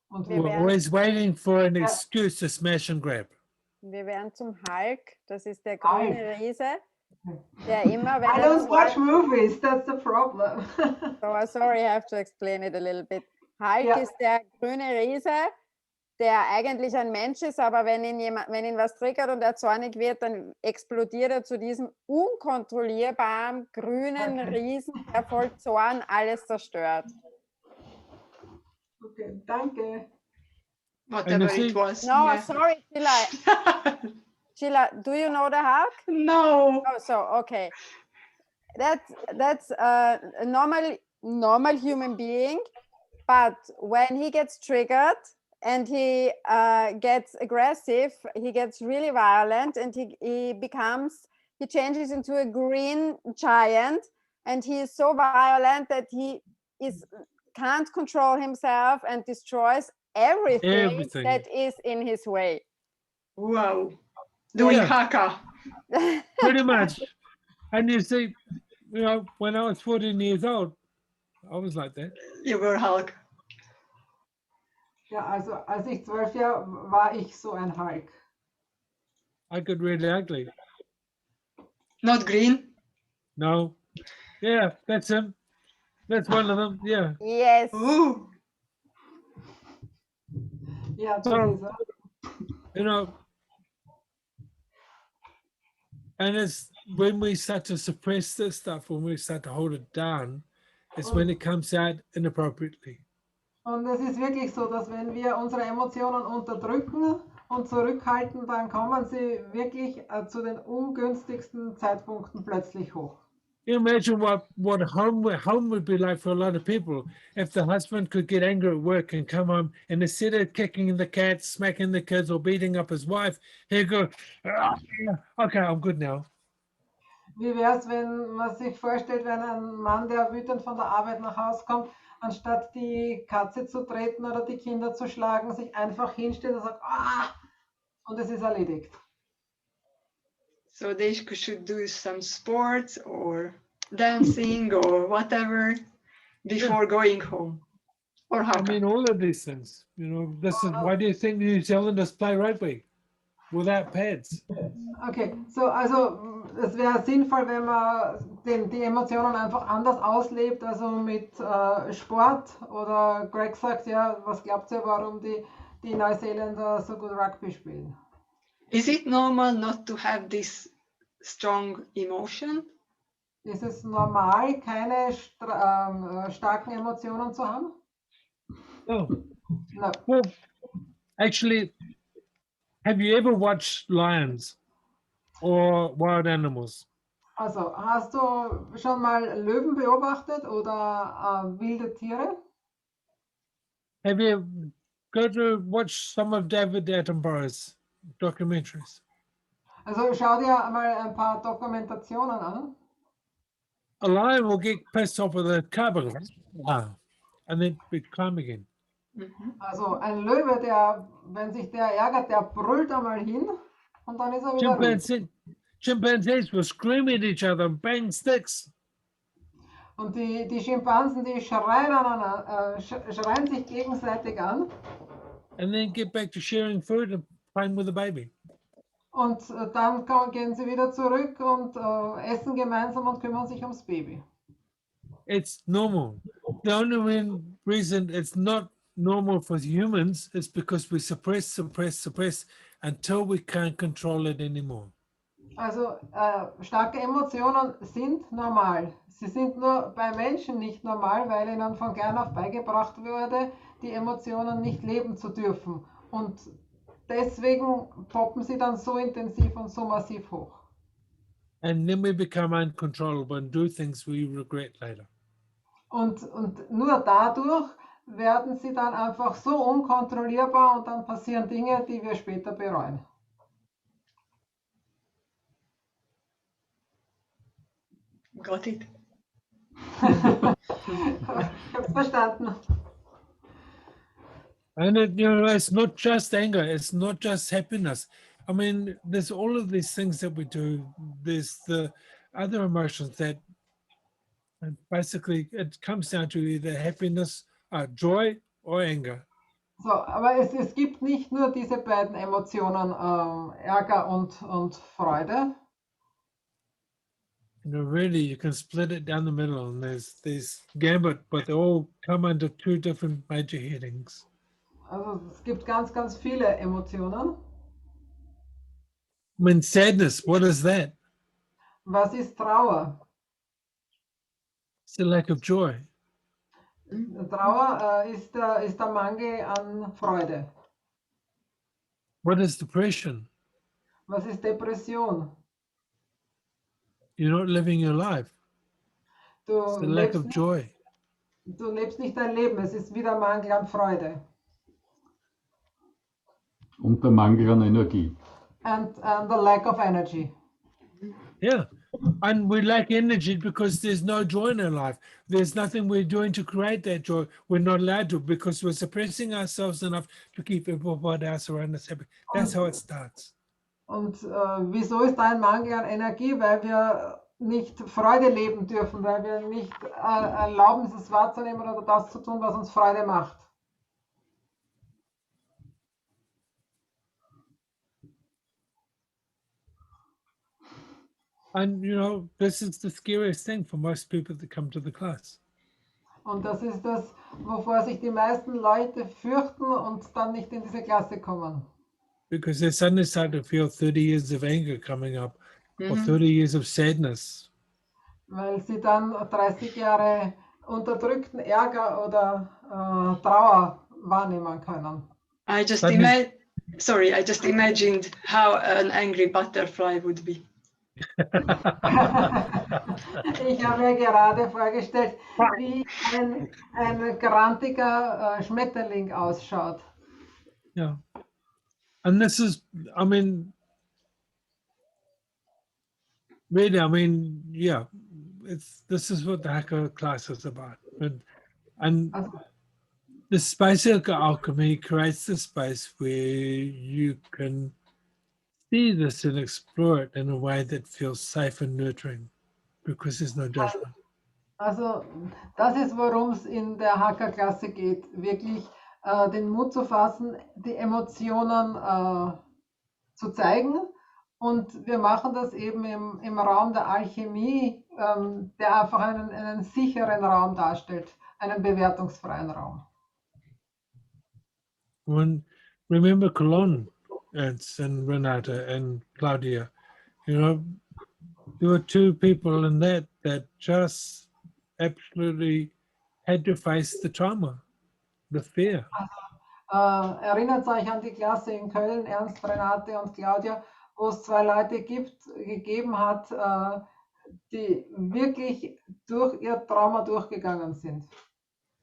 Und Wir We're werden, always waiting for an excuse to smash and grab. wir werden zum Hulk, das ist der Hulk. grüne Riese, der immer, wenn I er don't zum watch Hulk, movies, that's the problem. so sorry, I have to explain it a little bit. Hulk Ja. ist der grüne Riese, der eigentlich ein Mensch ist, aber wenn ihn was triggert und er zornig wird, dann explodiert er zu diesem unkontrollierbaren grünen Riesen, der voll Zorn alles zerstört. Okay, danke. Whatever you see- it was. No, yeah. sorry, Sheila, do you know the Hulk? No. Oh, so okay. That's a normal human being, but when he gets triggered and he gets aggressive, he gets really violent, and he changes into a green giant, and he is so violent that he can't control himself and destroys everything that is in his way. Wow. Doing Yeah. Haka. Pretty much. And you see, you know, when I was 14 years old, I was like that. You were Hulk. Ja, also als ich 12 war ich so ein Hulk. I got really ugly. Not green. No. Yeah, that's him. That's one of them. Yeah. Yes. Ooh. Ja, das So- ist er. You know, and it's when we start to suppress this stuff, when we start to hold it down, it's when it comes out inappropriately. Und es ist wirklich so, dass wenn wir unsere Emotionen unterdrücken und zurückhalten, dann kommen sie wirklich zu den ungünstigsten Zeitpunkten plötzlich hoch. You imagine what home would be like for a lot of people if the husband could get angry at work and come home, and instead of kicking the cat, smacking the kids, or beating up his wife, he'd go, "Ah, okay, I'm good now." Wie wäre es, wenn man sich vorstellt, wenn ein Mann, der wütend von der Arbeit nach Hause kommt, anstatt die Katze zu treten oder die Kinder zu schlagen, sich einfach hinstellt und sagt, ah, und es ist erledigt. So they should do some sports or dancing or whatever before going home. Or I Haka. mean, all of these things. You know, this is why do you think New Zealanders play rugby without pads? Okay, so also es wäre sinnvoll, wenn man die Emotionen einfach anders auslebt, also mit Sport. Oder Greg sagt, ja, was glaubt ihr, warum die Neuseeländer so gut Rugby spielen? Is it normal not to have this strong emotion? Ist es normal, keine starken Emotionen zu haben? Oh, No. well, actually, have you ever watched lions or wild animals? Also, hast du schon mal Löwen beobachtet oder wilde Tiere? Have you go to watch some of David Attenborough's documentaries? Also schau dir mal ein paar Dokumentationen an. A lion will get pissed off with a carbon, and then be calm again. Also ein Löwe, wenn sich der ärgert, der brüllt einmal hin und dann ist er wieder ruhig. Chimpanzees will scream at each other and bang sticks. Und die Schimpansen, die schreien sich gegenseitig an. And then get back to sharing food and playing with the baby. Und dann gehen sie wieder zurück und essen gemeinsam und kümmern sich ums Baby. It's normal. The only reason it's not normal for humans is because we suppress until we can't control it anymore. Also starke Emotionen sind normal. Sie sind nur bei Menschen nicht normal, weil ihnen von klein auf beigebracht wurde, die Emotionen nicht leben zu dürfen. Und deswegen poppen sie dann so intensiv und so massiv hoch. And then we become uncontrollable and do things we regret later. Und nur dadurch werden sie dann einfach so unkontrollierbar und dann passieren Dinge, die wir später bereuen. Got it. Ich hab's verstanden. And it's not just anger, it's not just happiness. I mean, there's all of these things that we do. There's the other emotions that basically it comes down to either happiness, joy or anger. So, aber es gibt nicht nur diese beiden Emotionen, Ärger und Freude. Really, you can split it down the middle, and there's gambit, but they all come under two different major headings. Also es gibt ganz, ganz viele Emotionen. I mean, sadness, what is that? Was ist Trauer? It's the lack of joy. Trauer ist der Mangel an Freude. What is depression? Was ist Depression? You're not living your life. It's the lack of joy. Du lebst nicht dein Leben, es ist wieder Mangel an Freude. Und der Mangel an Energie. And the lack of energy. Yeah. And we lack energy because there's no joy in our life. There's nothing we're doing to create that joy. We're not allowed to because we're suppressing ourselves enough to keep everybody else around us happy. That's how it starts. Und wieso ist da ein Mangel an Energie? Weil wir nicht Freude leben dürfen, weil wir nicht erlauben, es wahrzunehmen oder das zu tun, was uns Freude macht. And this is the scariest thing for most people that come to the class. Und das ist das, wovor sich die meisten Leute fürchten und dann nicht in diese Klasse kommen. Because they suddenly start to feel 30 years of anger coming up, or 30 years of sadness. Weil sie dann 30 Jahre unterdrückten Ärger oder Trauer wahrnehmen können. I just imagined how an angry butterfly would be. Ich habe mir gerade vorgestellt, wie ein grantiger Schmetterling ausschaut. Yeah. And this is, I mean, really, yeah, this is what the Haka class is about. And the space of alchemy creates the space where you can see this and explore it in a way that feels safe and nurturing because there's no judgment. Also das ist, worum es in der Haka-Klasse geht, wirklich den Mut zu fassen, die Emotionen zu zeigen. Und wir machen das eben im Raum der Alchemie, der einfach einen sicheren Raum darstellt, einen bewertungsfreien Raum. Remember Cologne and Renata and Claudia, there were two people in that just absolutely had to face the trauma, the fear. Erinnert euch an die Klasse in Köln, Ernst, Renate und Claudia, wo es zwei Leute gegeben hat, die wirklich durch ihr Trauma durchgegangen sind.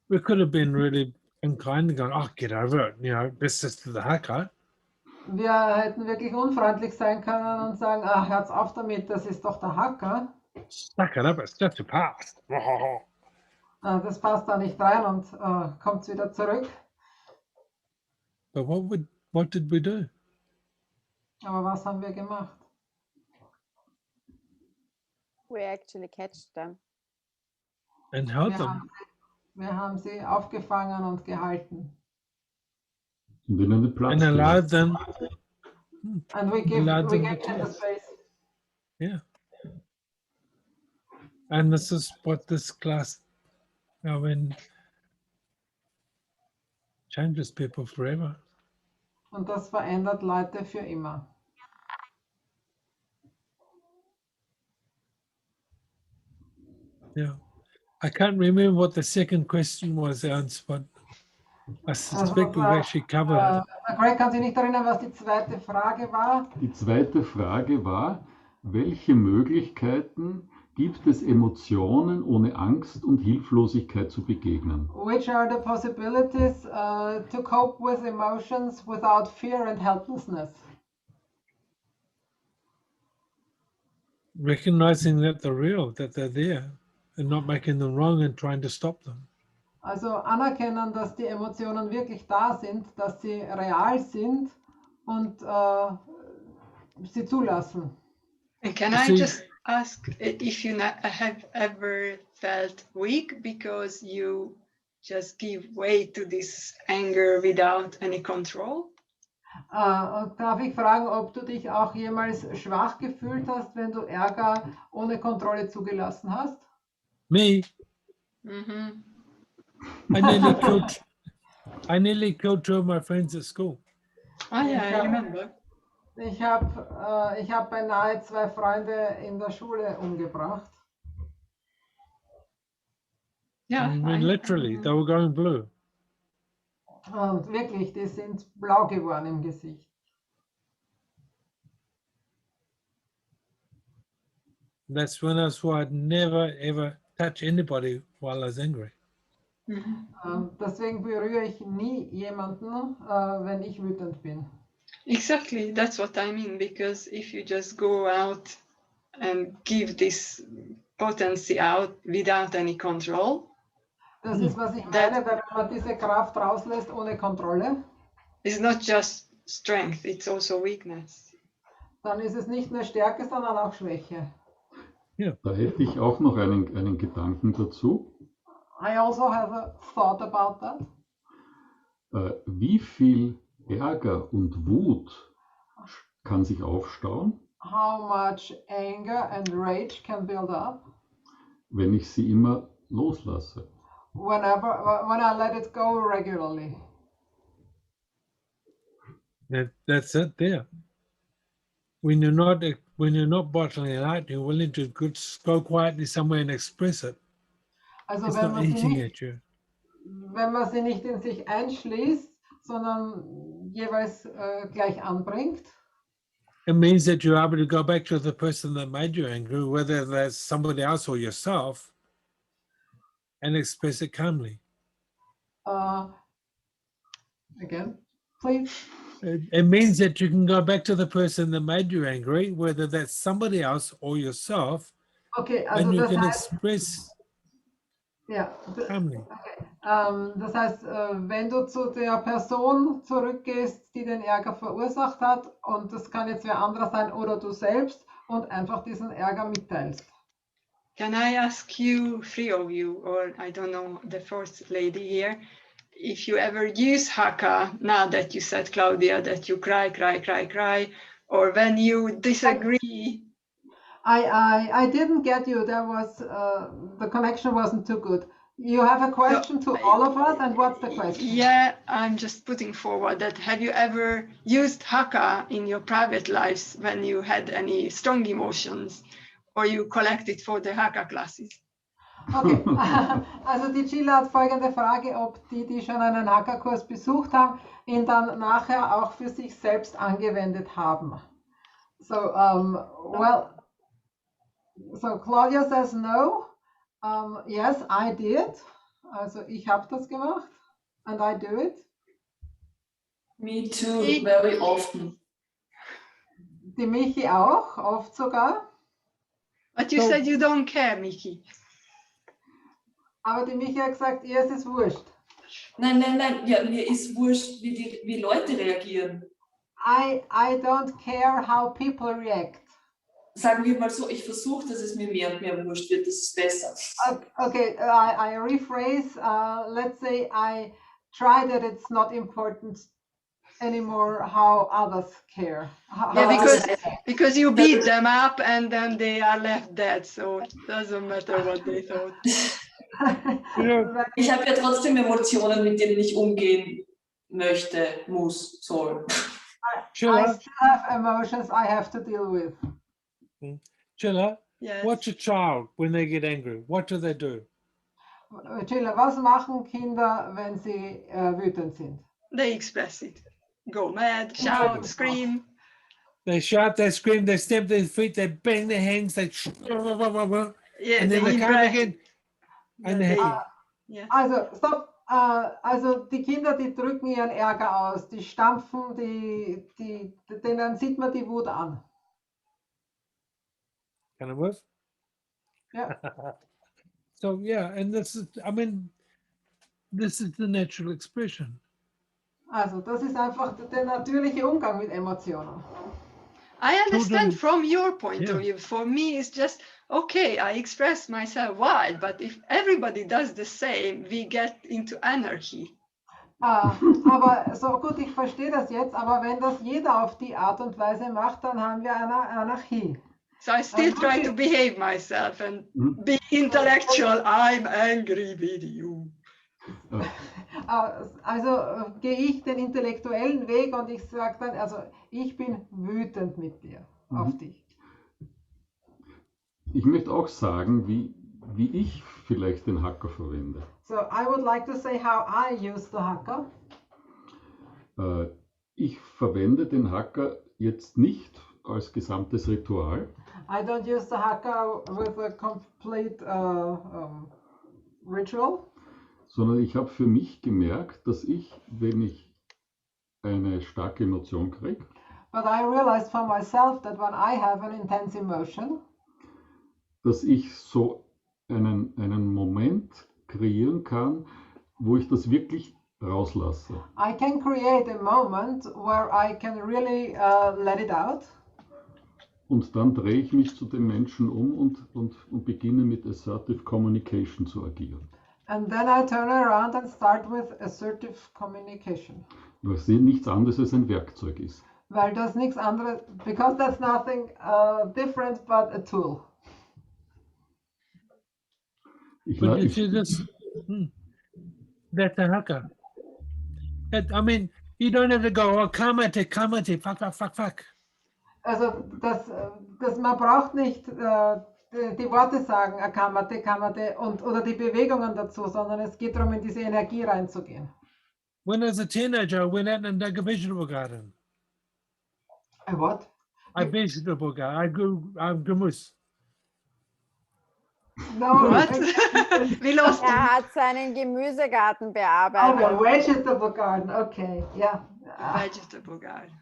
We could have been really and kind of going, oh, get over it. You know, this is the Haka. Wir hätten wirklich unfreundlich sein können und sagen, ach, hört's auf damit, das ist doch der Haka. Suck it up, it's just a past. Das passt da nicht rein und kommt wieder zurück. But what did we do? Aber was haben wir gemacht? We actually catch them. And held Wir them. haben, wir haben sie aufgefangen und gehalten. Und ihnen den Platz And allowed gelassen. them, And we gave allowed them them the the choice. space. Yeah. And this is what this class, changes people forever. Und das verändert Leute für immer. Yeah. I can't remember what the second question was, Ernst, but I suspect we've actually covered it. Greg kann sich nicht erinnern, was die zweite Frage war. Die zweite Frage war, welche Möglichkeiten gibt es, Emotionen ohne Angst und Hilflosigkeit zu begegnen? Which are the possibilities to cope with emotions without fear and helplessness? Recognizing that they're real, that they're there, and not making them wrong and trying to stop them. Also anerkennen, dass die Emotionen wirklich da sind, dass sie real sind und sie zulassen. And can I just ask if you have ever felt weak because you just give way to this anger without any control? Und darf ich fragen, ob du dich auch jemals schwach gefühlt hast, wenn du Ärger ohne Kontrolle zugelassen hast? Me, Mm-hmm. I nearly killed two of my friends at school. Oh yeah, I remember. Ich hab beinahe 2 Freunde in der Schule umgebracht. Yeah, I mean, literally, they were going blue. Und wirklich, die sind blau geworden im Gesicht. That's when I swore I'd never ever touch anybody while I was angry. Deswegen berühre ich nie jemanden, wenn ich wütend bin. Exactly, that's what I mean, because if you just go out and give this potency out without any control, Das ist, was ich meine, wenn man diese Kraft rauslässt ohne Kontrolle, it's not just strength, it's also weakness. dann ist es nicht nur Stärke, sondern auch Schwäche. Da hätte ich auch noch einen Gedanken dazu. I also have a thought about that. Wie viel Ärger und Wut kann sich aufstauen, How much anger and rage can build up wenn ich sie immer loslasse? when I let it go regularly. That's it there. When you're not bottling it out, you're willing to go quietly somewhere and express it. Also It's wenn not man, sie eating nicht, at you. wenn man sie nicht in sich einschließt, sondern jeweils gleich anbringt, It means that you're able to go back to the person that made you angry, whether that's somebody else or yourself, and express it calmly. again, please. It means that you can go back to the person that made you angry, whether that's somebody else or yourself, Okay, also and you das can heißt, express ja, calmly. das heißt, wenn du zu der Person zurückgehst, die den Ärger verursacht hat, und das kann jetzt wer anderer sein oder du selbst, und einfach diesen Ärger mitteilst. Can I ask you, 3 of you, or I don't know, the first lady here, if you ever use Haka, now that you said, Claudia, that you cry, or when you disagree? I didn't get you. There was the connection wasn't too good. You have a question to all of us, and what's the question? Yeah, I'm just putting forward that have you ever used Haka in your private lives when you had any strong emotions, or you collected for the Haka classes? Okay, also die Gila hat folgende Frage, ob die schon einen Haka-Kurs besucht haben, ihn dann nachher auch für sich selbst angewendet haben. So, so Claudia says no. Yes, I did. Also ich habe das gemacht. And I do it. Me too, very often. Die Michi auch, oft sogar. But you So- said you don't care, Michi. Aber die Michi hat gesagt, ihr ist es wurscht. Nein, ja, mir ist wurscht, wie Leute reagieren. I don't care how people react. Sagen wir mal so, ich versuche, dass es mir mehr und mehr wurscht wird, das ist besser. Okay, I rephrase. Let's say I try that it's not important anymore how others care. Because you beat them up and then they are left dead, so it doesn't matter what they thought. Ich habe ja trotzdem Emotionen, mit denen ich umgehen möchte, muss, soll. I still have emotions I have to deal with. Chilla, Yes. watch a child when they get angry. What do they do? Chilla, was machen Kinder, wenn sie wütend sind? They express it. Go mad, shout, scream. They shout, they scream, they stamp their feet, they bang their hands, they Yeah, and then they come in-breath. again and Yeah, they're happy. Yes. Also, stopp. Also die Kinder, die drücken ihren Ärger aus, die stampfen, denen sieht man die Wut an. Kind of was? Ja. So yeah, and this is, I mean, this is the natural expression. Also das ist einfach der natürliche Umgang mit Emotionen. I understand Children- from your point Yeah. of view. For me, it's just, okay, I express myself wild, but if everybody does the same, we get into anarchy. Aber so gut, ich verstehe das jetzt, aber wenn das jeder auf die Art und Weise macht, dann haben wir eine Anarchie. So I still try to behave myself and be intellectual. I'm angry with you. Also gehe ich den intellektuellen Weg und ich sage dann, also ich bin wütend mit dir, auf dich. Ich möchte auch sagen, wie ich vielleicht den Haka verwende. So I would like to say how I use the Haka. Ich verwende den Haka jetzt nicht als gesamtes Ritual, I don't use the Haka with a complete ritual. sondern ich habe für mich gemerkt, dass ich, wenn ich eine starke Emotion kriege, But I realized for myself that when I have an intense emotion, dass ich so einen Moment kreieren kann, wo ich das wirklich rauslasse. I can create a moment where I can really let it out. Und dann drehe ich mich zu dem Menschen um und beginne mit Assertive Communication zu agieren. And then I turn around and start with assertive communication. Was nichts anderes als ein Werkzeug ist. Weil das nichts anderes, because that's nothing different but a tool. But you see this, that's a Haka. I mean, you don't have to go, oh, kamate, fuck. Also man braucht nicht die Worte sagen, kamate oder die Bewegungen dazu, sondern es geht darum, in diese Energie reinzugehen. When I was a teenager, I went out and dug a vegetable garden. A what? A vegetable garden. I grew Gemüse. No, What? We lost him. Hat seinen Gemüsegarten Oh, bearbeitet. the vegetable garden, okay, yeah. Vegetable garden.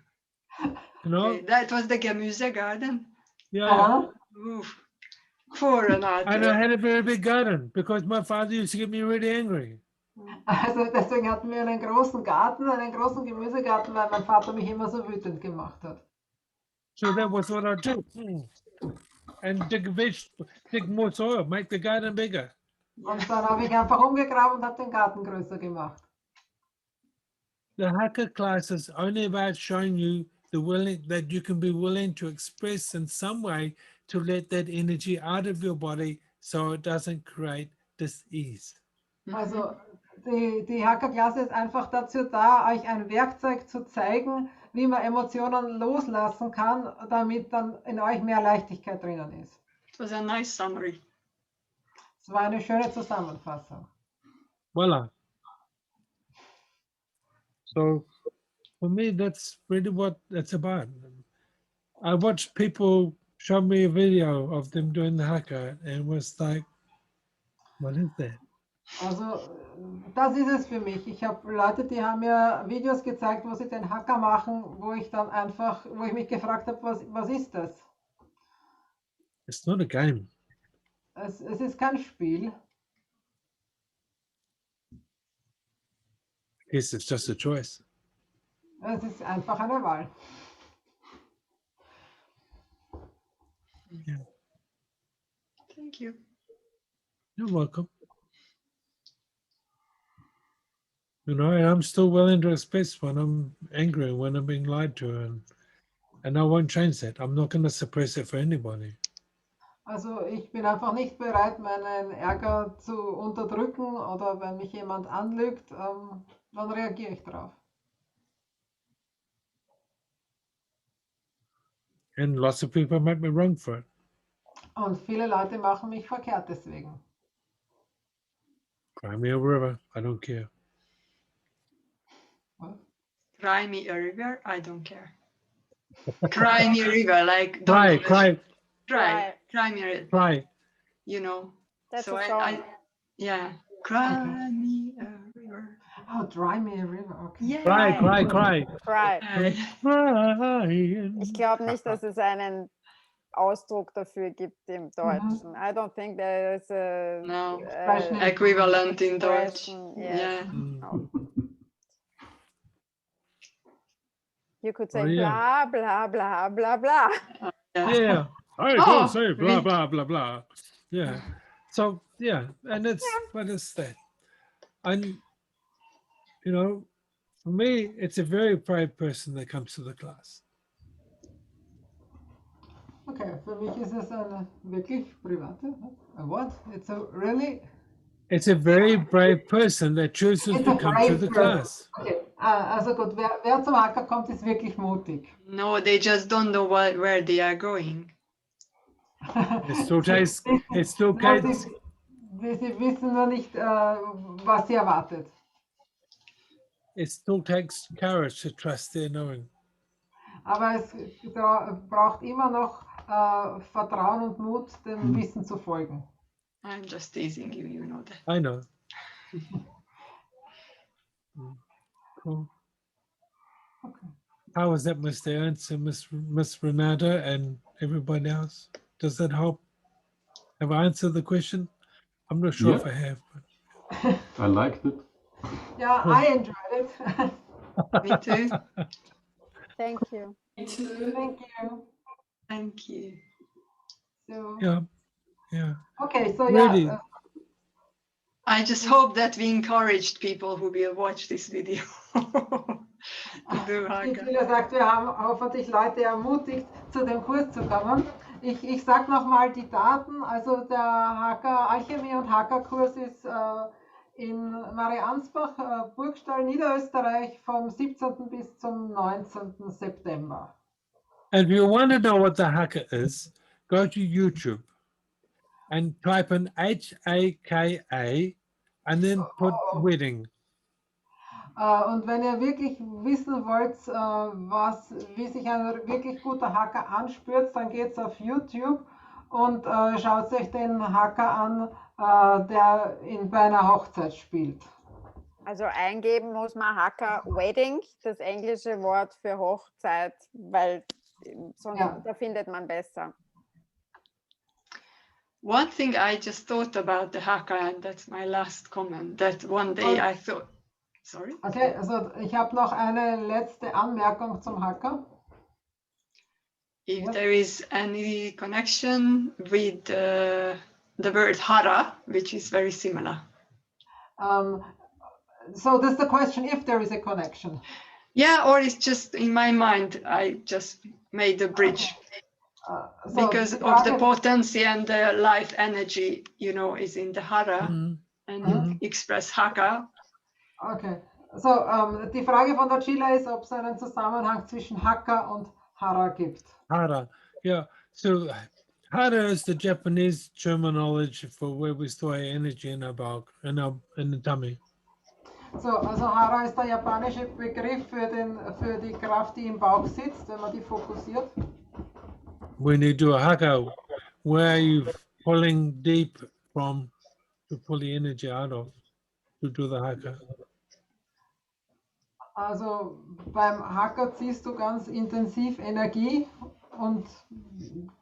You know? Okay, that was the Gemüsegarden. Yeah. Oof. Poor And I Renate. had a very big garden because my father used to get me really angry. Also deswegen hatten wir einen großen Garten, einen großen Gemüsegarten, weil mein Vater mich immer so wütend gemacht hat. So that was what I did. And dig more soil, make the garden bigger. Und dann habe ich einfach umgegraben und habe den Garten größer gemacht. The Haka class is only about showing you that you can be willing to express in some way to let that energy out of your body so it doesn't create dis-ease. Also die Haka-Klasse ist einfach dazu da, euch ein Werkzeug zu zeigen, wie man Emotionen loslassen kann, damit dann in euch mehr Leichtigkeit drinnen ist. It was a nice summary. Es war eine schöne Zusammenfassung. Voila. So for me, that's really what it's about. I watched people show me a video of them doing the Haka and was like, what is that? Also das ist es für mich. Ich habe Leute, die haben mir Videos gezeigt, wo sie den Haka machen, wo ich dann einfach, wo ich mich gefragt habe, was ist das? It's not a game. Es ist kein Spiel. I guess it's just a choice. Es ist einfach eine Wahl. Yeah. Thank you. You're welcome. You know, I'm still willing to express when I'm angry, when I'm being lied to, and I won't change that. I'm not going to suppress it for anybody. Also ich bin einfach nicht bereit, meinen Ärger zu unterdrücken oder wenn mich jemand anlügt, dann reagiere ich drauf. And lots of people make me wrong for it. Und viele Leute machen mich verkehrt deswegen. Cry me a river, I don't care. Cry me a river, I don't care. Cry me a river, like Cry, don't cry, cry me a river. cry. You know. That's So a song. yeah, cry Okay. me a river. Oh, dry me a river, okay. Yeah. Cry, cry, cry. Cry. Crying. Ich glaube nicht, dass es einen Ausdruck dafür gibt im Deutschen. I don't think there is a No, Expression. equivalent in Deutsch. expression, yes. Yeah. No. You could say Oh, yeah. blah, blah, blah, blah, blah. Yeah, I Oh, don't say blah, me- blah, blah, blah. Yeah. So, yeah, and it's, what is that? And, you know, for me, it's a very brave person that comes to the class. Okay, für mich ist es eine wirklich private. What? It's a really. It's a very brave person that chooses It's to a come to brave the person. class. Okay, also gut, wer zum Haka kommt, ist wirklich mutig. No, they just don't know where they are going. It still takes, it still Nein, takes, sie wissen nur nicht, was sie erwartet. it still takes courage to trust their knowing. Aber es braucht immer noch Vertrauen und Mut, dem Wissen zu folgen. I'm just teasing you, you know that. I know. Cool. Okay. How was that, Mr. Ernst and Miss Renata and everybody else? Does that help? Have I answered the question? I'm not sure if I have. But... I liked it. Ja, I enjoyed it. Me too. Thank you. Me too. Thank you. Thank you. So, Yeah, yeah. okay, so Really? ja. I just hope that we encouraged people who will watch this video to do Wie Haka. Julia sagt, wir haben hoffentlich Leute ermutigt, zu dem Kurs zu kommen. Ich sage nochmal die Daten. Also der Haka Alchemy und Haka-Kurs ist in Mariansbach, Burgstall, Niederösterreich vom 17. bis zum 19. September. And if you want to know what the Haka is, go to YouTube and type in H-A-K-A and then put wedding. Und wenn ihr wirklich wissen wollt, wie sich ein wirklich guter Haka anspürt, dann geht's auf YouTube und schaut euch den Haka an, der bei einer Hochzeit spielt. Also eingeben muss man Haka Wedding, das englische Wort für Hochzeit, weil sonst da findet man besser. One thing I just thought about the Haka, and that's my last comment, that one day I thought, sorry? Okay, also ich habe noch eine letzte Anmerkung zum Haka. If there is any connection with the word hara, which is very similar. So that's the question, if there is a connection. Yeah, or it's just in my mind, I just made a bridge. So because of the potency and the life energy, you know, is in the hara, and you express haka. Okay, so die Frage von der Chila ist, ob es einen Zusammenhang zwischen Haka und Hara gibt. Hara, yeah. So Hara is the Japanese terminology for where we store energy in our bulk, in the tummy. So, also Hara ist der japanische Begriff für die Kraft, die im Bauch sitzt, wenn man die fokussiert. When you do a Haka, where are you pulling deep from to pull the energy out of? to do the Haka? Also beim Haka ziehst du ganz intensiv Energie und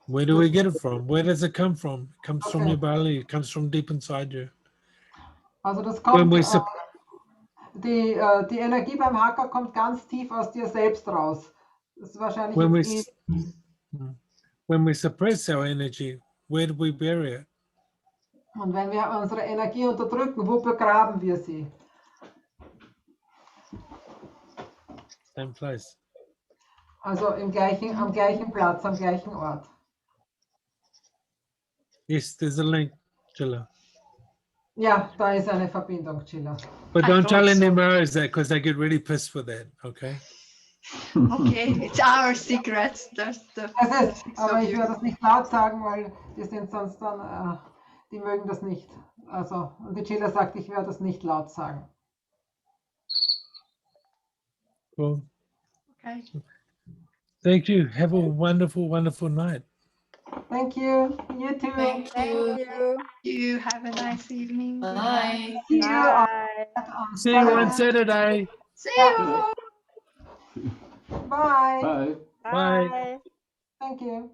Where do we get it from? Where does it come from? It comes from Okay. your belly. It comes from deep inside you. also das When kommt, we sup- die Energie beim Haka kommt ganz tief aus dir selbst raus. Das ist wahrscheinlich when we jetzt when we suppress our energy, where do we bury it? und wenn wir unsere Energie unterdrücken, wo begraben wir sie? Same place. Also am gleichen Platz, am gleichen Ort. Yes, there's a link, Chilla. Ja, da ist eine Verbindung, Chilla. But I don't thought tell any so. Bryers that because they get really pissed for that. Okay. Okay, it's our secret. That's the Es ist, things aber of ich you. werde das nicht laut sagen, weil die sind sonst dann, die mögen das nicht. Also, und die Chilla sagt, ich werde das nicht laut sagen. Cool. Okay. Thank you. Have a wonderful, wonderful night. Thank you. You too. Thank Thank you. you. You have a nice evening. Good Bye. night. See you on, Bye. See you on Saturday. Saturday. See Yeah. you. Bye. Bye. Bye. Bye. Thank you.